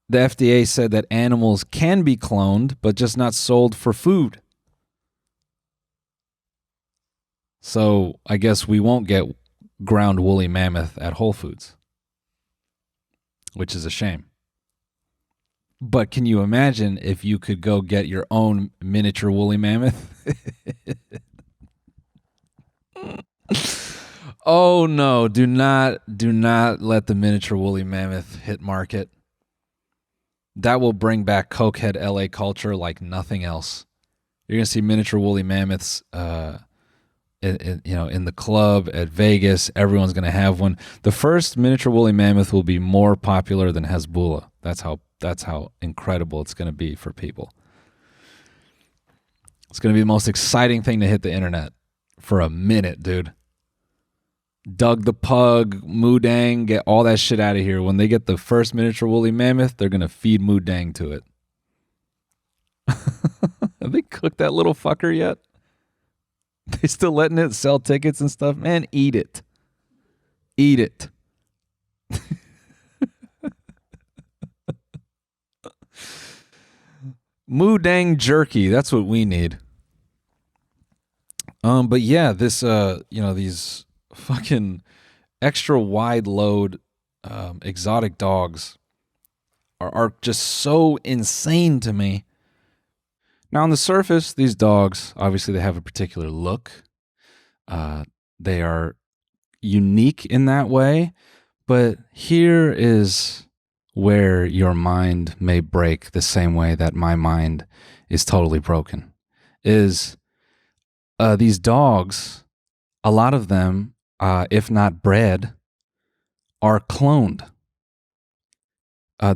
The FDA said that animals can be cloned, but just not sold for food. So I guess we won't get ground woolly mammoth at Whole Foods, which is a shame. But can you imagine if you could go get your own miniature woolly mammoth? Oh no, do not let the miniature woolly mammoth hit market. That will bring back cokehead LA culture like nothing else. You're going to see miniature woolly mammoths in the club at Vegas. Everyone's going to have one. The first miniature woolly mammoth will be more popular than Hezbollah. That's how incredible it's going to be for people. It's going to be the most exciting thing to hit the internet for a minute, dude. Doug the Pug, Moodang, get all that shit out of here. When they get the first miniature woolly mammoth, they're going to feed Moodang to it. Have they cooked that little fucker yet? They still letting it sell tickets and stuff? Man, eat it. Eat it. Moodang jerky, that's what we need. But yeah, this these fucking extra wide load exotic dogs are just so insane to me. Now on the surface, these dogs, obviously they have a particular look. They are unique in that way, but here is where your mind may break the same way that my mind is totally broken. Is these dogs, a lot of them, if not bred, are cloned.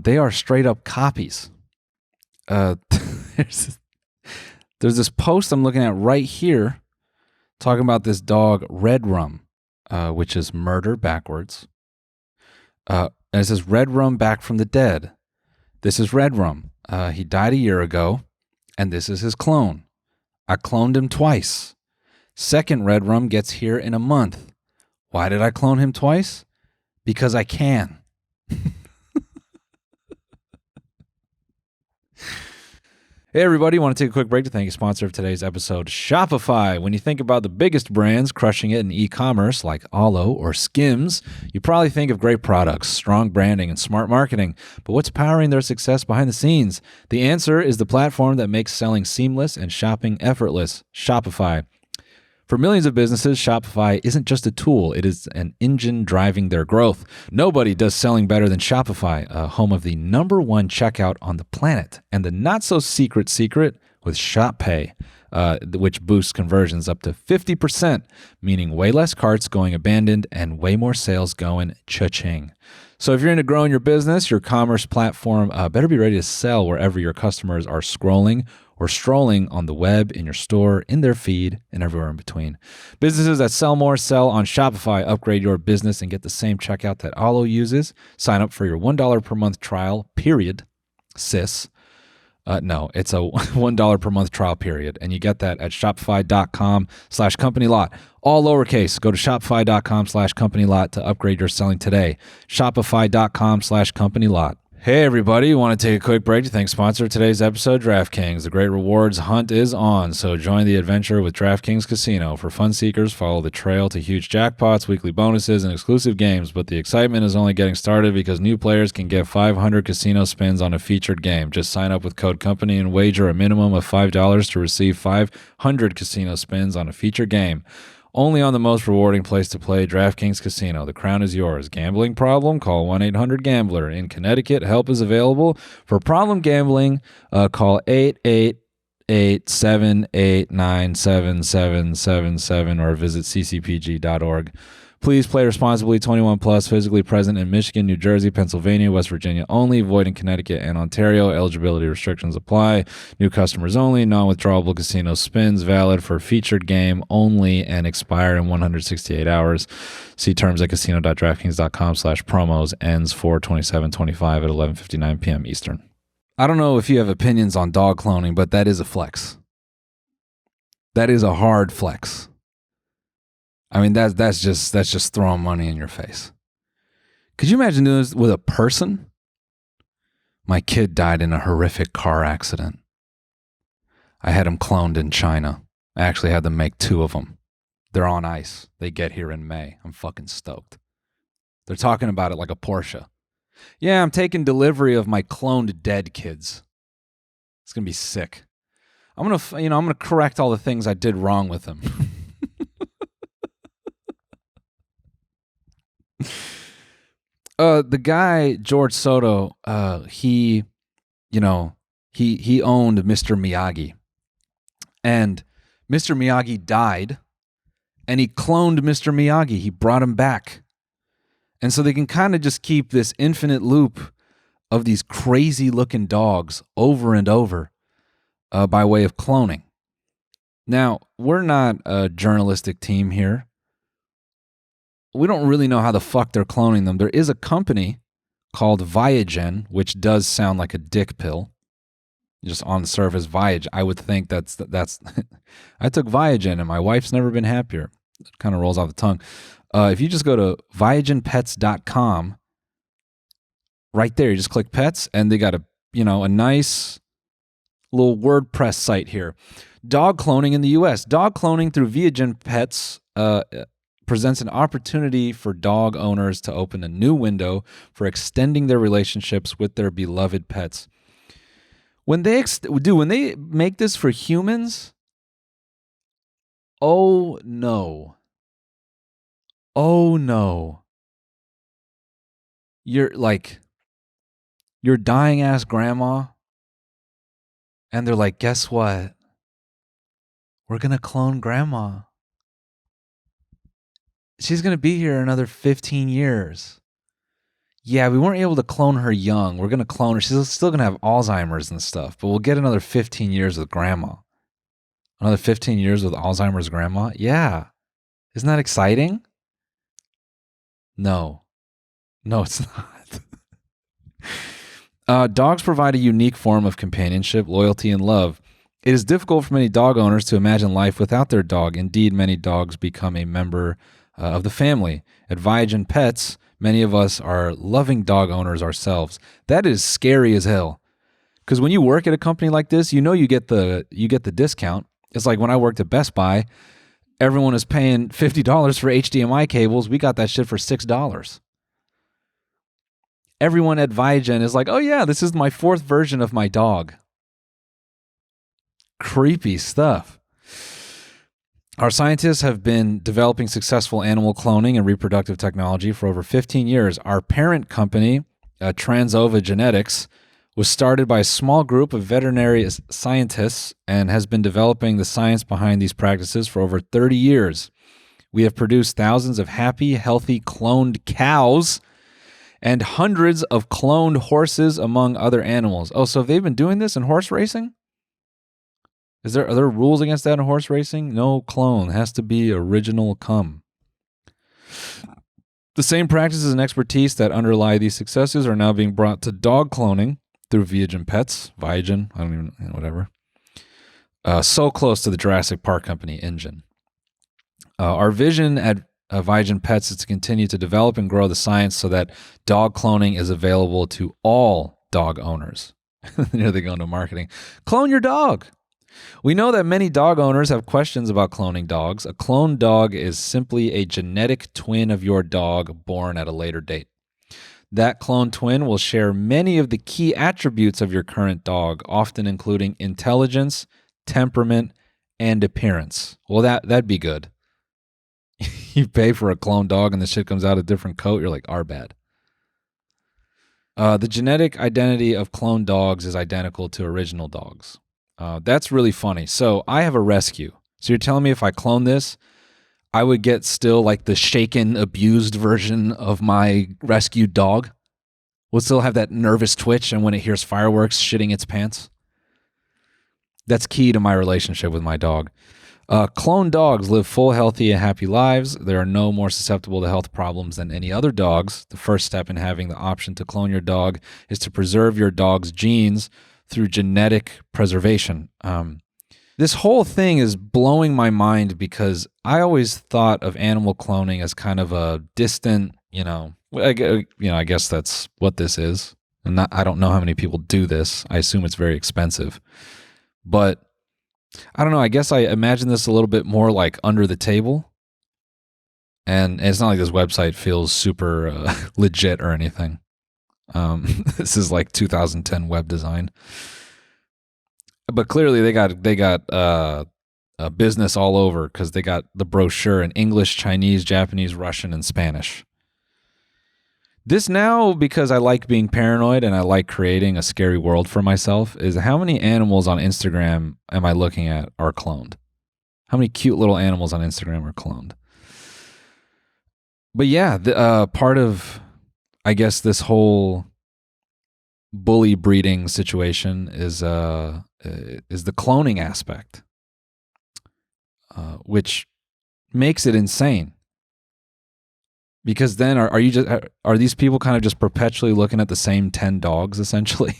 They are straight up copies. There's this post I'm looking at right here talking about this dog, Red Rum, which is murder backwards. And it says, Red Rum back from the dead. This is Red Rum. He died a year ago, and this is his clone. I cloned him twice. Second Red Rum gets here in a month. Why did I clone him twice? Because I can. Hey everybody, want to take a quick break to thank you, sponsor of today's episode, Shopify. When you think about the biggest brands crushing it in e-commerce like Alo or Skims, you probably think of great products, strong branding, and smart marketing. But what's powering their success behind the scenes? The answer is the platform that makes selling seamless and shopping effortless, Shopify. For millions of businesses, Shopify isn't just a tool, it is an engine driving their growth. Nobody does selling better than Shopify, home of the #1 checkout on the planet, and the not-so-secret secret with Shop Pay, which boosts conversions up to 50%, meaning way less carts going abandoned and way more sales going cha-ching. So if you're into growing your business, your commerce platform better be ready to sell wherever your customers are scrolling or strolling on the web, in your store, in their feed, and everywhere in between. Businesses that sell more sell on Shopify. Upgrade your business and get the same checkout that Alo uses. Sign up for your $1 per month trial, period, sis. No, it's a $1 per month trial period, and you get that at shopify.com/companylot. All lowercase. Go to shopify.com/companylot to upgrade your selling today. Shopify.com/companylot. Hey everybody, want to take a quick break to thank sponsor today's episode, DraftKings. The great rewards hunt is on, so join the adventure with DraftKings Casino. For fun seekers, follow the trail to huge jackpots, weekly bonuses, and exclusive games, but the excitement is only getting started because new players can get 500 casino spins on a featured game. Just sign up with code COMPANY and wager a minimum of $5 to receive 500 casino spins on a featured game. Only on the most rewarding place to play, DraftKings Casino. The crown is yours. Gambling problem? Call 1-800-GAMBLER. In Connecticut, help is available. For problem gambling, call 888-789-7777 or visit ccpg.org. Please play responsibly. 21 plus, physically present in Michigan, New Jersey, Pennsylvania, West Virginia only. Void in Connecticut and Ontario. Eligibility restrictions apply. New customers only. Non-withdrawable casino spins valid for featured game only and expire in 168 hours. See terms at casino.draftkings.com/promos. Ends 4/27/25 at 11:59 p.m. Eastern. I don't know if you have opinions on dog cloning, but that is a flex. That is a hard flex. I mean, that's just throwing money in your face. Could you imagine doing this with a person? My kid died in a horrific car accident. I had him cloned in China. I actually had them make 2 of them. They're on ice. They get here in May. I'm fucking stoked. They're talking about it like a Porsche. Yeah, I'm taking delivery of my cloned dead kids. It's going to be sick. I'm going to correct all the things I did wrong with them. The guy George Soto, he owned Mr. Miyagi, and Mr. Miyagi died, and he cloned Mr. Miyagi. He brought him back, and so they can kind of just keep this infinite loop of these crazy looking dogs over and over, by way of cloning. Now, we're not a journalistic team here. We don't really know how the fuck they're cloning them. There is a company called Viagen, which does sound like a dick pill. Just on the surface, Viagen. I would think that's. I took Viagen and my wife's never been happier. It kind of rolls off the tongue. If you just go to viagenpets.com, right there, you just click pets, and they got a nice little WordPress site here. Dog cloning in the U.S. Dog cloning through Viagen Pets presents an opportunity for dog owners to open a new window for extending their relationships with their beloved pets. When they make this for humans, oh no. You're like your dying ass grandma, and they're like, guess what? We're going to clone grandma. She's going to be here another 15 years. Yeah, we weren't able to clone her young. We're going to clone her. She's still going to have Alzheimer's and stuff, but we'll get another 15 years with grandma. Another 15 years with Alzheimer's grandma? Yeah. Isn't that exciting? No, it's not. Dogs provide a unique form of companionship, loyalty, and love. It is difficult for many dog owners to imagine life without their dog. Indeed, many dogs become a member of the family. At Viagen Pets, many of us are loving dog owners ourselves. That is scary as hell. Because when you work at a company like this, you get the discount. It's like when I worked at Best Buy, everyone is paying $50 for HDMI cables. We got that shit for $6. Everyone at Viagen is like, oh yeah, this is my 4th version of my dog. Creepy stuff. Our scientists have been developing successful animal cloning and reproductive technology for over 15 years. Our parent company, Transova Genetics, was started by a small group of veterinary scientists and has been developing the science behind these practices for over 30 years. We have produced thousands of happy, healthy, cloned cows and hundreds of cloned horses, among other animals. Oh, so they've been doing this in horse racing? Are there rules against that in horse racing? No clone. It has to be original cum. The same practices and expertise that underlie these successes are now being brought to dog cloning. through Viagen, I don't even, whatever. So close to the Jurassic Park Company engine. Our vision at Viagen Pets is to continue to develop and grow the science so that dog cloning is available to all dog owners. Here they go into marketing. Clone your dog. We know that many dog owners have questions about cloning dogs. A cloned dog is simply a genetic twin of your dog born at a later date. That clone twin will share many of the key attributes of your current dog, often including intelligence, temperament, and appearance. Well, that'd be good. You pay for a clone dog and the shit comes out a different coat, you're like, bad. The genetic identity of cloned dogs is identical to original dogs. That's really funny. So I have a rescue. So you're telling me if I clone this, I would get still like the shaken, abused version of my rescued dog? Will still have that nervous twitch and when it hears fireworks, shitting its pants? That's key to my relationship with my dog. Cloned dogs live full, healthy, and happy lives. They are no more susceptible to health problems than any other dogs. The first step in having the option to clone your dog is to preserve your dog's genes through genetic preservation. This whole thing is blowing my mind because I always thought of animal cloning as kind of a distant, I guess that's what this is. And I don't know how many people do this. I assume it's very expensive. But I don't know. I guess I imagine this a little bit more like under the table. And it's not like this website feels super legit or anything. This is like 2010 web design. But clearly they got a business all over because they got the brochure in English, Chinese, Japanese, Russian, and Spanish. This now, because I like being paranoid and I like creating a scary world for myself, is how many animals on Instagram am I looking at are cloned? How many cute little animals on Instagram are cloned? But yeah, part of, I guess, this whole bully breeding situation is the cloning aspect, which makes it insane. Because then are these people kind of just perpetually looking at the same 10 dogs essentially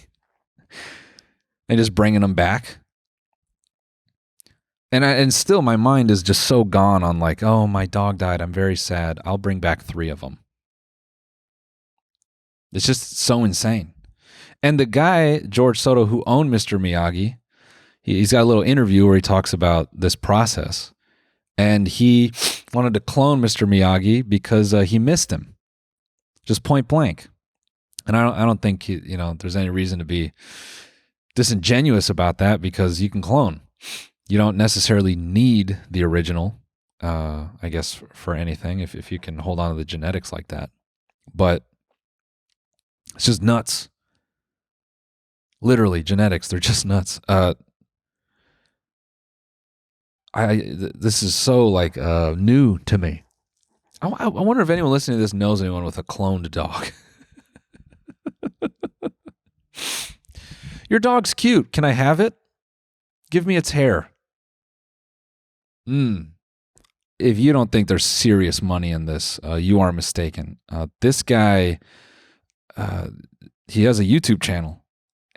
and just bringing them back? And still my mind is just so gone on like, oh, my dog died. I'm very sad. I'll bring back 3 of them. It's just so insane. And the guy, George Soto, who owned Mr. Miyagi, he's got a little interview where he talks about this process. And he wanted to clone Mr. Miyagi because he missed him, just point blank. And I don't think there's any reason to be disingenuous about that because you can clone. You don't necessarily need the original, I guess, for anything if you can hold on to the genetics like that. But it's just nuts. Literally, genetics, they're just nuts. This is so like new to me. I wonder if anyone listening to this knows anyone with a cloned dog. Your dog's cute. Can I have it? Give me its hair. If you don't think there's serious money in this, you are mistaken. This guy, he has a YouTube channel.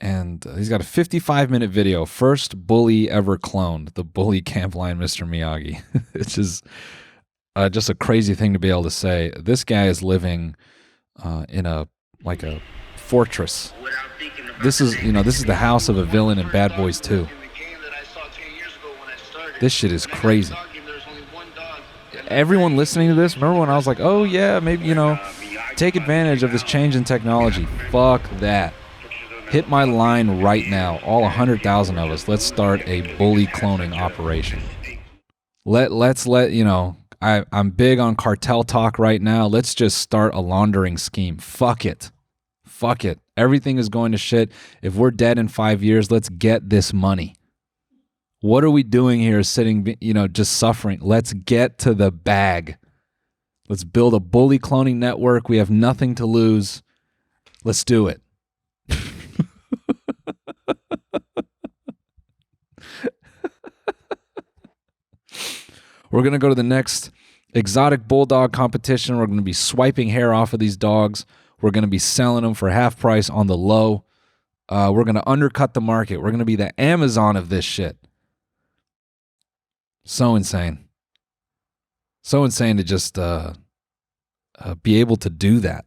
And he's got a 55-minute video, first bully ever cloned, the bully camp lion Mr. Miyagi. It's just a crazy thing to be able to say. This guy is living in a fortress. This is the house of a villain in Bad Boys 2. This shit is crazy. Everyone listening to this, remember when I was like, oh yeah, maybe, take advantage of this change in technology. Fuck that. Hit my line right now, all 100,000 of us. Let's start a bully cloning operation. I'm big on cartel talk right now. Let's just start a laundering scheme. Fuck it. Everything is going to shit. If we're dead in 5 years, let's get this money. What are we doing here sitting, just suffering? Let's get to the bag. Let's build a bully cloning network. We have nothing to lose. Let's do it. We're going to go to the next exotic bulldog competition. We're going to be swiping hair off of these dogs. We're going to be selling them for half price on the low. We're going to undercut the market. We're going to be the Amazon of this shit. So insane. So insane to just be able to do that.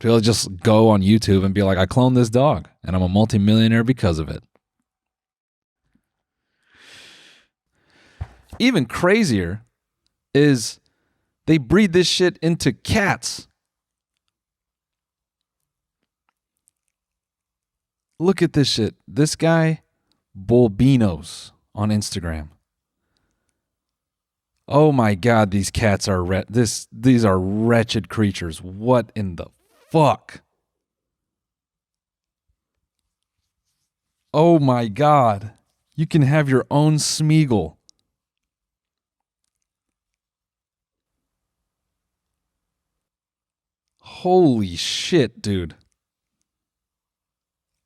To be able to just go on YouTube and be like, I cloned this dog and I'm a multimillionaire because of it. Even crazier is they breed this shit into cats. Look at this shit. This guy, Bulbinos on Instagram. Oh my God, these cats are these are wretched creatures. What in the fuck? Oh my God. You can have your own Smeagol. Holy shit, dude.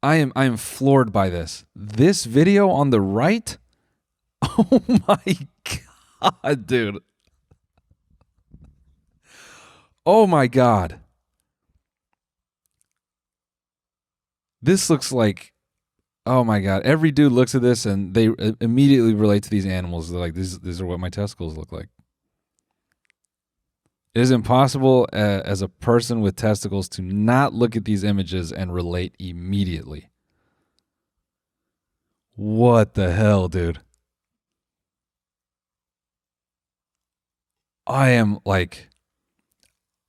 I am floored by this. This video on the right? Oh my God, dude. Oh my God. This looks like, oh my God. Every dude looks at this and they immediately relate to these animals. They're like, these are what my testicles look like. It is impossible as a person with testicles to not look at these images and relate immediately. What the hell, dude? I am like,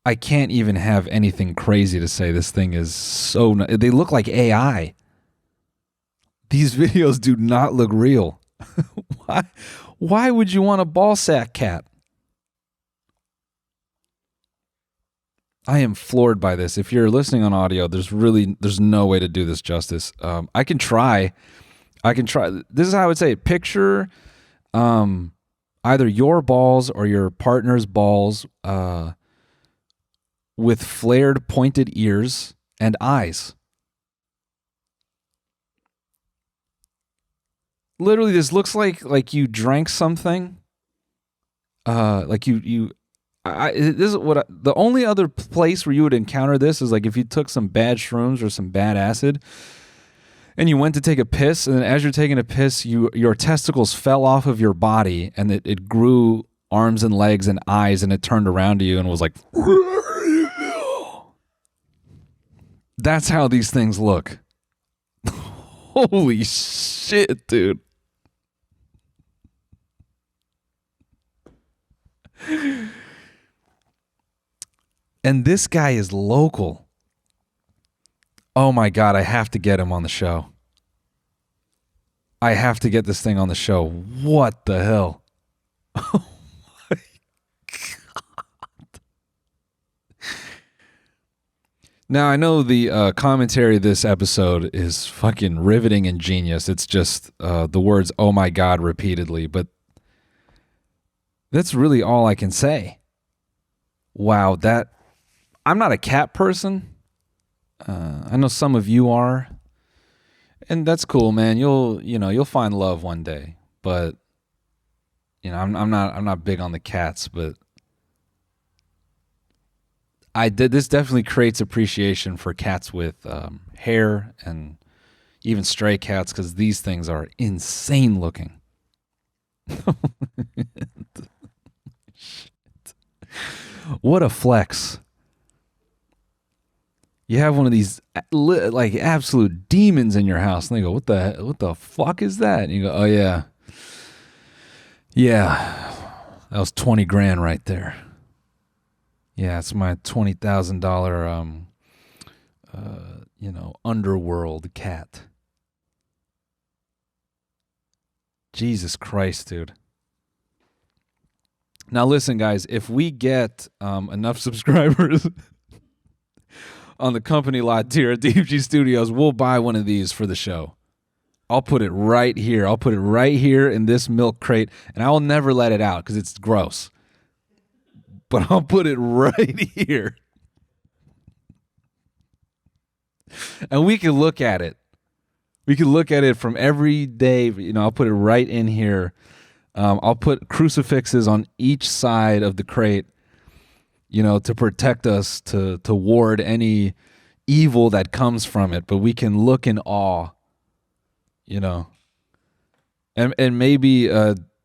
I can't even have anything crazy to say. This thing is so, they look like AI. These videos do not look real. Why would you want a ball sack cat? I am floored by this. If you're listening on audio, there's no way to do this justice. I can try. This is how I would say it. Picture either your balls or your partner's balls with flared pointed ears and eyes. Literally, this looks like you drank something. Like you this is what the only other place where you would encounter this is like if you took some bad shrooms or some bad acid and you went to take a piss, and then as you're taking a piss, your testicles fell off of your body and it grew arms and legs and eyes, and it turned around to you and was like, that's how these things look. Holy shit, dude. And this guy is local. Oh my God, I have to get him on the show. I have to get this thing on the show. What the hell? Oh my God. Now, I know the commentary of this episode is fucking riveting and genius. It's just the words, oh my God, repeatedly. But that's really all I can say. Wow, I'm not a cat person. I know some of you are, and that's cool, man. You'll find love one day. But I'm not big on the cats. But this definitely creates appreciation for cats with hair and even stray cats, because these things are insane looking. What a flex. You have one of these like absolute demons in your house, and they go, what the fuck is that? And you go, oh yeah, that was 20 grand right there. Yeah, it's my $20,000 underworld cat. Jesus Christ, dude. Now listen, guys, if we get enough subscribers on the company lot tier at DFG Studios, we'll buy one of these for the show. I'll put it right here. I'll put it right here in this milk crate, and I will never let it out because it's gross. But I'll put it right here. And we can look at it. We can look at it from every day. I'll put it right in here. I'll put crucifixes on each side of the crate, to protect us, to ward any evil that comes from it, but we can look in awe, you know. And maybe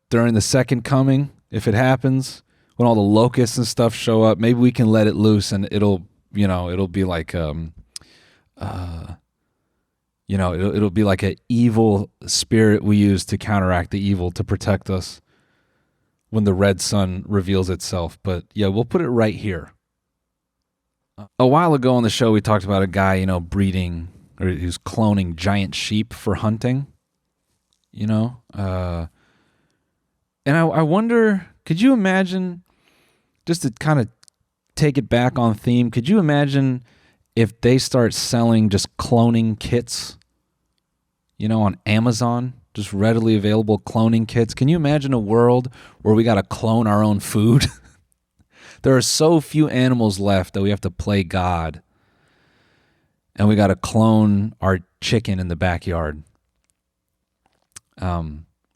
during the second coming, if it happens, when all the locusts and stuff show up, maybe we can let it loose and it'll be like it'll be like an evil spirit we use to counteract the evil, to protect us when the red sun reveals itself. But yeah, we'll put it right here. A while ago on the show, we talked about a guy, breeding, or who's cloning giant sheep for hunting, and I wonder, could you imagine, just to kind of take it back on theme, could you imagine if they start selling just cloning kits, on Amazon, just readily available cloning kits? Can you imagine a world where we got to clone our own food? There are so few animals left that we have to play God, and we got to clone our chicken in the backyard.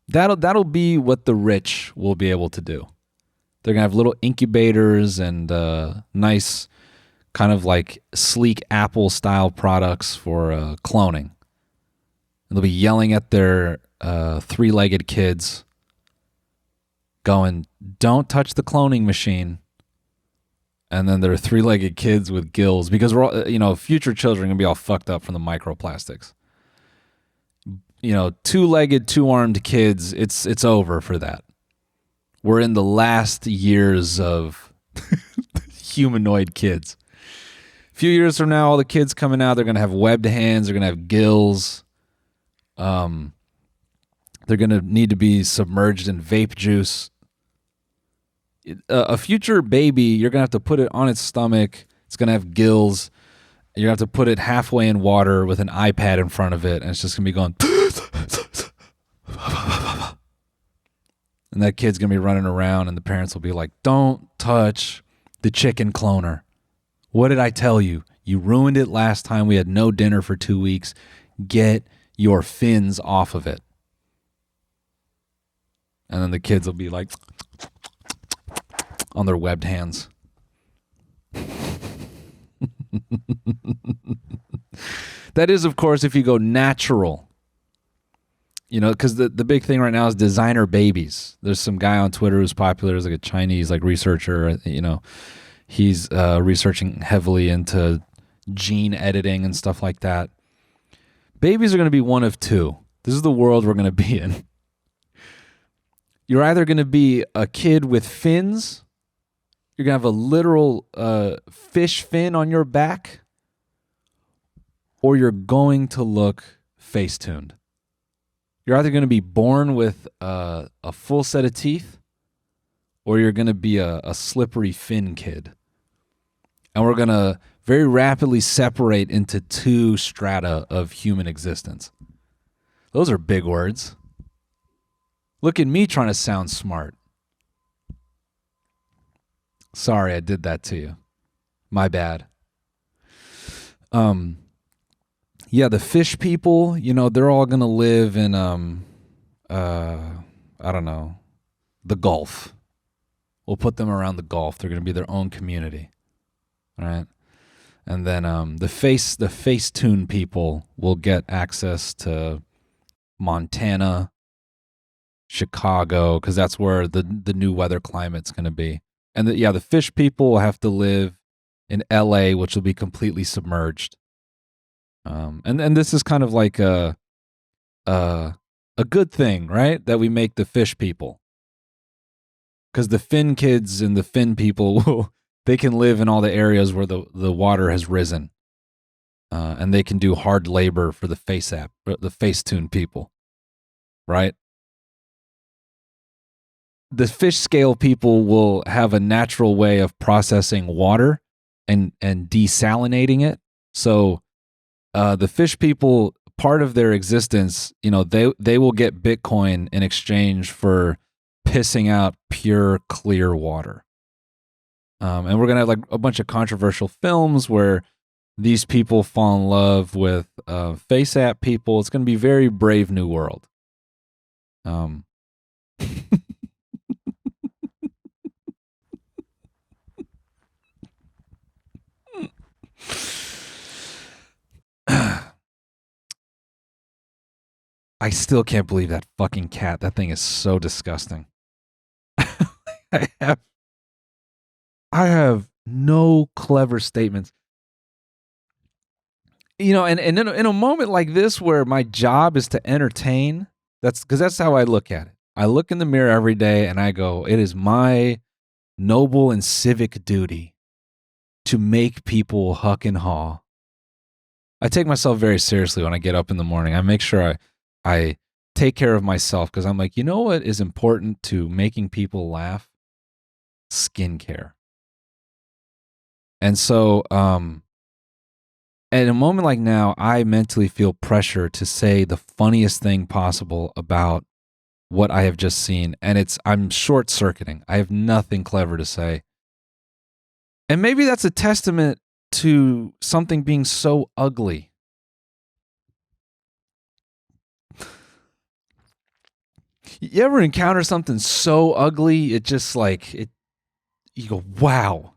That'll be what the rich will be able to do. They're gonna have little incubators and nice, kind of like sleek Apple style products for cloning. And they'll be yelling at their 3-legged kids, going, "Don't touch the cloning machine." And then there are 3-legged kids with gills, because we're all, future children are gonna be all fucked up from the microplastics. 2-legged, 2-armed kids, it's over for that. We're in the last years of humanoid kids. A few years from now, all the kids coming out, they're going to have webbed hands, they're going to have gills. They're going to need to be submerged in vape juice. A future baby, you're going to have to put it on its stomach. It's going to have gills. You're going to have to put it halfway in water with an iPad in front of it, and it's just going to be going... And that kid's going to be running around, and the parents will be like, "Don't touch the chicken cloner. What did I tell you? You ruined it last time. We had no dinner for 2 weeks. Get your fins off of it." And then the kids will be like on their webbed hands. That is, of course, if you go natural. Because the big thing right now is designer babies. There's some guy on Twitter who's popular. There's like a Chinese researcher. He's researching heavily into gene editing and stuff like that. Babies are going to be one of two. This is the world we're going to be in. You're either going to be a kid with fins. You're going to have a literal fish fin on your back. Or you're going to look face-tuned. You're either going to be born with a full set of teeth, or you're going to be a slippery fin kid. And we're going to very rapidly separate into 2 strata of human existence. Those are big words. Look at me trying to sound smart. Sorry, I did that to you. My bad. Yeah, the fish people, they're all going to live in, I don't know, the Gulf. We'll put them around the Gulf. They're going to be their own community. All right? And then the Facetune people will get access to Montana, Chicago, because that's where the new weather climate's going to be. And the fish people will have to live in LA, which will be completely submerged. And this is kind of like a good thing, right? That we make the fish people, because the fin kids and the fin people they can live in all the areas where the water has risen, and they can do hard labor for the Facetune people, right? The fish scale people will have a natural way of processing water and desalinating it, so. The fish people, part of their existence, they will get Bitcoin in exchange for pissing out pure, clear water. And we're going to have a bunch of controversial films where these people fall in love with face app people. It's going to be very Brave New World. I still can't believe that fucking cat. That thing is so disgusting. I have no clever statements. And in a moment like this where my job is to entertain, that's how I look at it. I look in the mirror every day and I go, it is my noble and civic duty to make people huck and haw. I take myself very seriously when I get up in the morning. I make sure I take care of myself because I'm like, you know what is important to making people laugh? Skincare. And so, at a moment like now, I mentally feel pressure to say the funniest thing possible about what I have just seen. And I'm short circuiting. I have nothing clever to say. And maybe that's a testament to something being so ugly. You ever encounter something so ugly, it just you go, wow.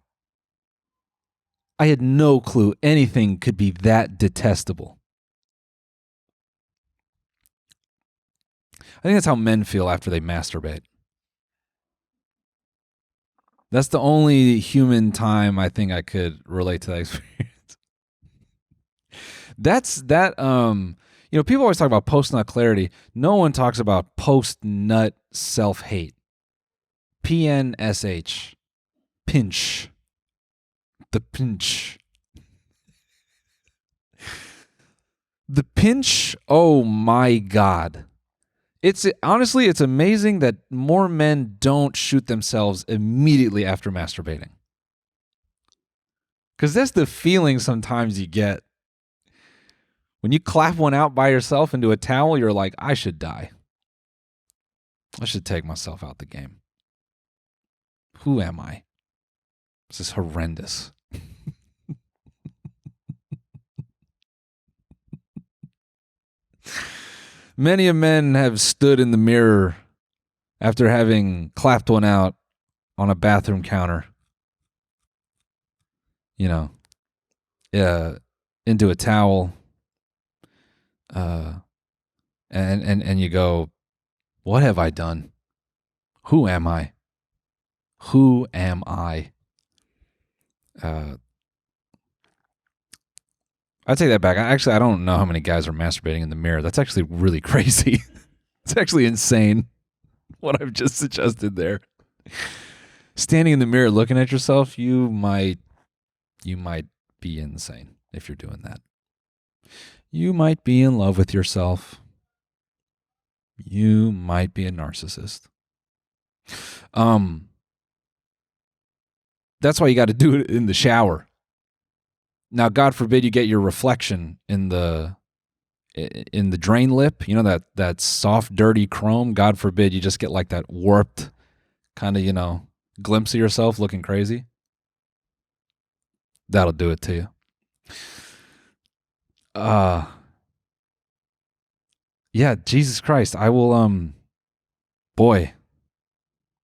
I had no clue anything could be that detestable. I think that's how men feel after they masturbate. That's the only human time I think I could relate to that experience. People always talk about post-nut clarity. No one talks about post-nut self-hate. PNSH. Pinch. The pinch. The pinch, oh my God. It's amazing that more men don't shoot themselves immediately after masturbating. Because that's the feeling sometimes you get. When you clap one out by yourself into a towel, you're like, I should die. I should take myself out the game. Who am I? This is horrendous. Many a men have stood in the mirror after having clapped one out on a bathroom counter. Into a towel. And you go, what have I done? Who am I? Who am I? I take that back. I don't know how many guys are masturbating in the mirror. That's actually really crazy. It's actually insane what I've just suggested there. Standing in the mirror looking at yourself, you might be insane if you're doing that. You might be in love with yourself. You might be a narcissist. That's why you got to do it in the shower. Now, God forbid you get your reflection in the drain lip, that soft, dirty chrome. God forbid you just get like that warped kind of, glimpse of yourself looking crazy. That'll do it to you. Yeah, Jesus Christ. I will, boy,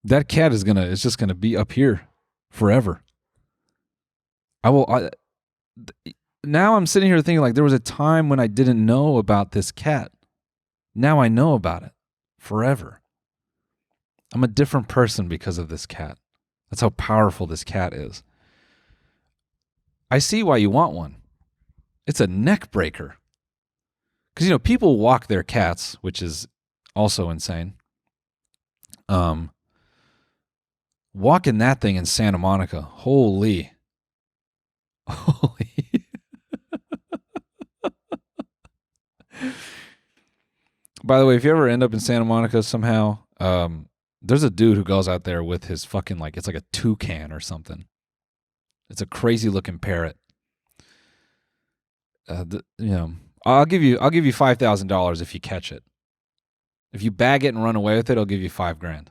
that cat is just gonna be up here forever. Now I'm sitting here thinking like there was a time when I didn't know about this cat. Now I know about it forever. I'm a different person because of this cat. That's how powerful this cat is. I see why you want one. It's a neck breaker. Because, people walk their cats, which is also insane. Walking that thing in Santa Monica, holy. By the way, if you ever end up in Santa Monica somehow, there's a dude who goes out there with his fucking it's like a toucan or something. It's a crazy looking parrot. I'll give you $5,000 if you catch it. If you bag it and run away with it, I'll give you $5,000.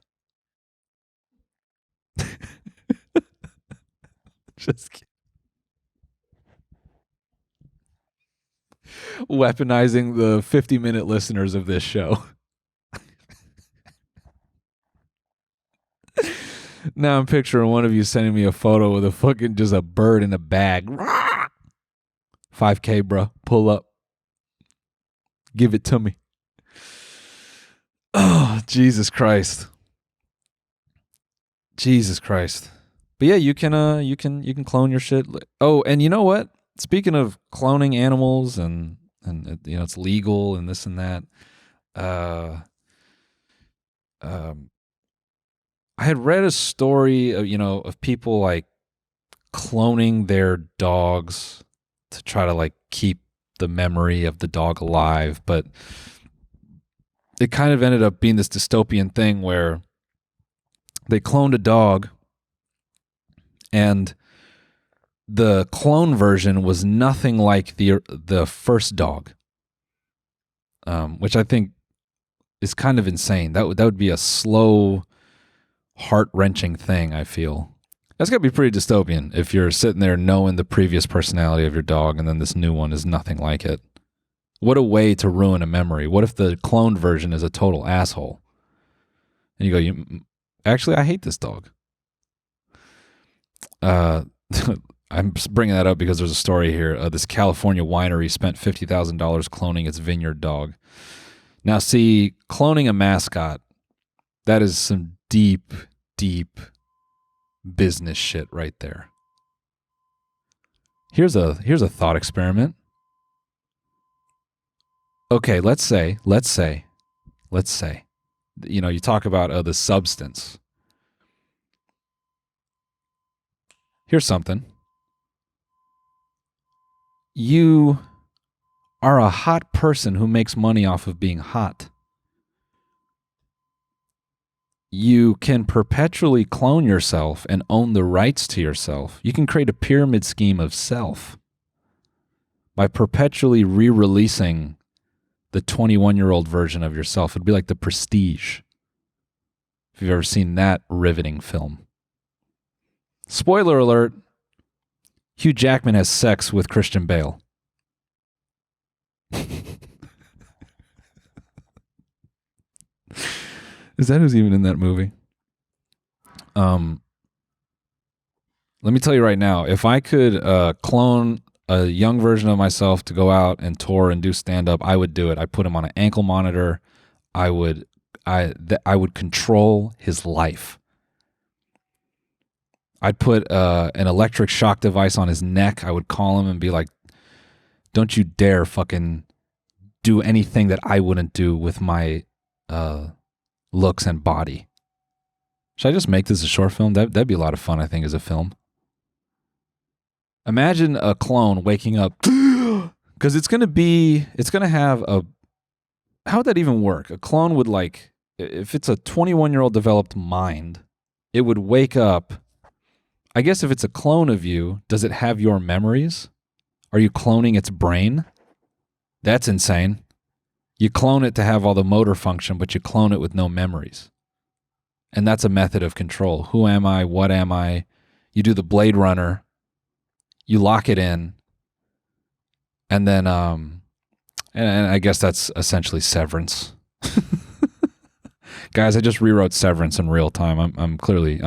Just kidding. Weaponizing the 50-minute listeners of this show. Now I'm picturing one of you sending me a photo with just a bird in a bag. $5,000, bro. Pull up. Give it to me. Oh, Jesus Christ. Jesus Christ. But yeah, you can clone your shit. Oh, and you know what? Speaking of cloning animals and it's legal and this and that. I had read a story of, of people like cloning their dogs to try to like keep the memory of the dog alive, but it kind of ended up being this dystopian thing where they cloned a dog and the clone version was nothing like the first dog, which I think is kind of insane. That would be a slow, heart-wrenching thing, I feel. That's got to be pretty dystopian if you're sitting there knowing the previous personality of your dog and then this new one is nothing like it. What a way to ruin a memory. What if the cloned version is a total asshole? And you go, actually, I hate this dog. I'm bringing that up because there's a story here. This California winery spent $50,000 cloning its vineyard dog. Now, see, cloning a mascot, that is some deep, deep business shit right there. Here's a thought experiment. Okay, let's say, you talk about the substance. Here's something. You are a hot person who makes money off of being hot. You can perpetually clone yourself and own the rights to yourself. You can create a pyramid scheme of self by perpetually re-releasing the 21-year-old version of yourself. It'd be like The Prestige, if you've ever seen that riveting film. Spoiler alert, Hugh Jackman has sex with Christian Bale. Is that who's even in that movie? Let me tell you right now, if I could clone a young version of myself to go out and tour and do stand-up, I would do it. I put him on an ankle monitor. I would control his life. I'd put an electric shock device on his neck. I would call him and be like, don't you dare fucking do anything that I wouldn't do with my looks and body. Should I just make this a short film? That'd be a lot of fun, I think, as a film. Imagine a clone waking up because it's going to have how would that even work? A clone would if it's a 21-year-old developed mind, it would wake up. I guess if it's a clone of you, does it have your memories? Are you cloning its brain? That's insane. You clone it to have all the motor function, but you clone it with no memories. And that's a method of control. Who am I? What am I? You do the Blade Runner. You lock it in. And then, and I guess that's essentially Severance. Guys, I just rewrote Severance in real time. I'm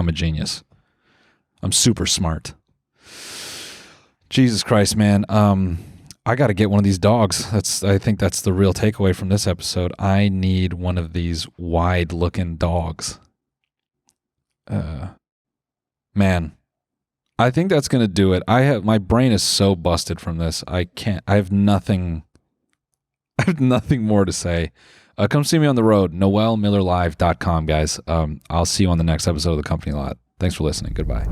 a genius. I'm super smart. Jesus Christ, man. I got to get one of these dogs. I think that's the real takeaway from this episode. I need one of these wide-looking dogs. Man, I think that's going to do it. My brain is so busted from this. I have nothing more to say. Come see me on the road, noelmillerlive.com, guys. I'll see you on the next episode of The Company Lot. Thanks for listening. Goodbye.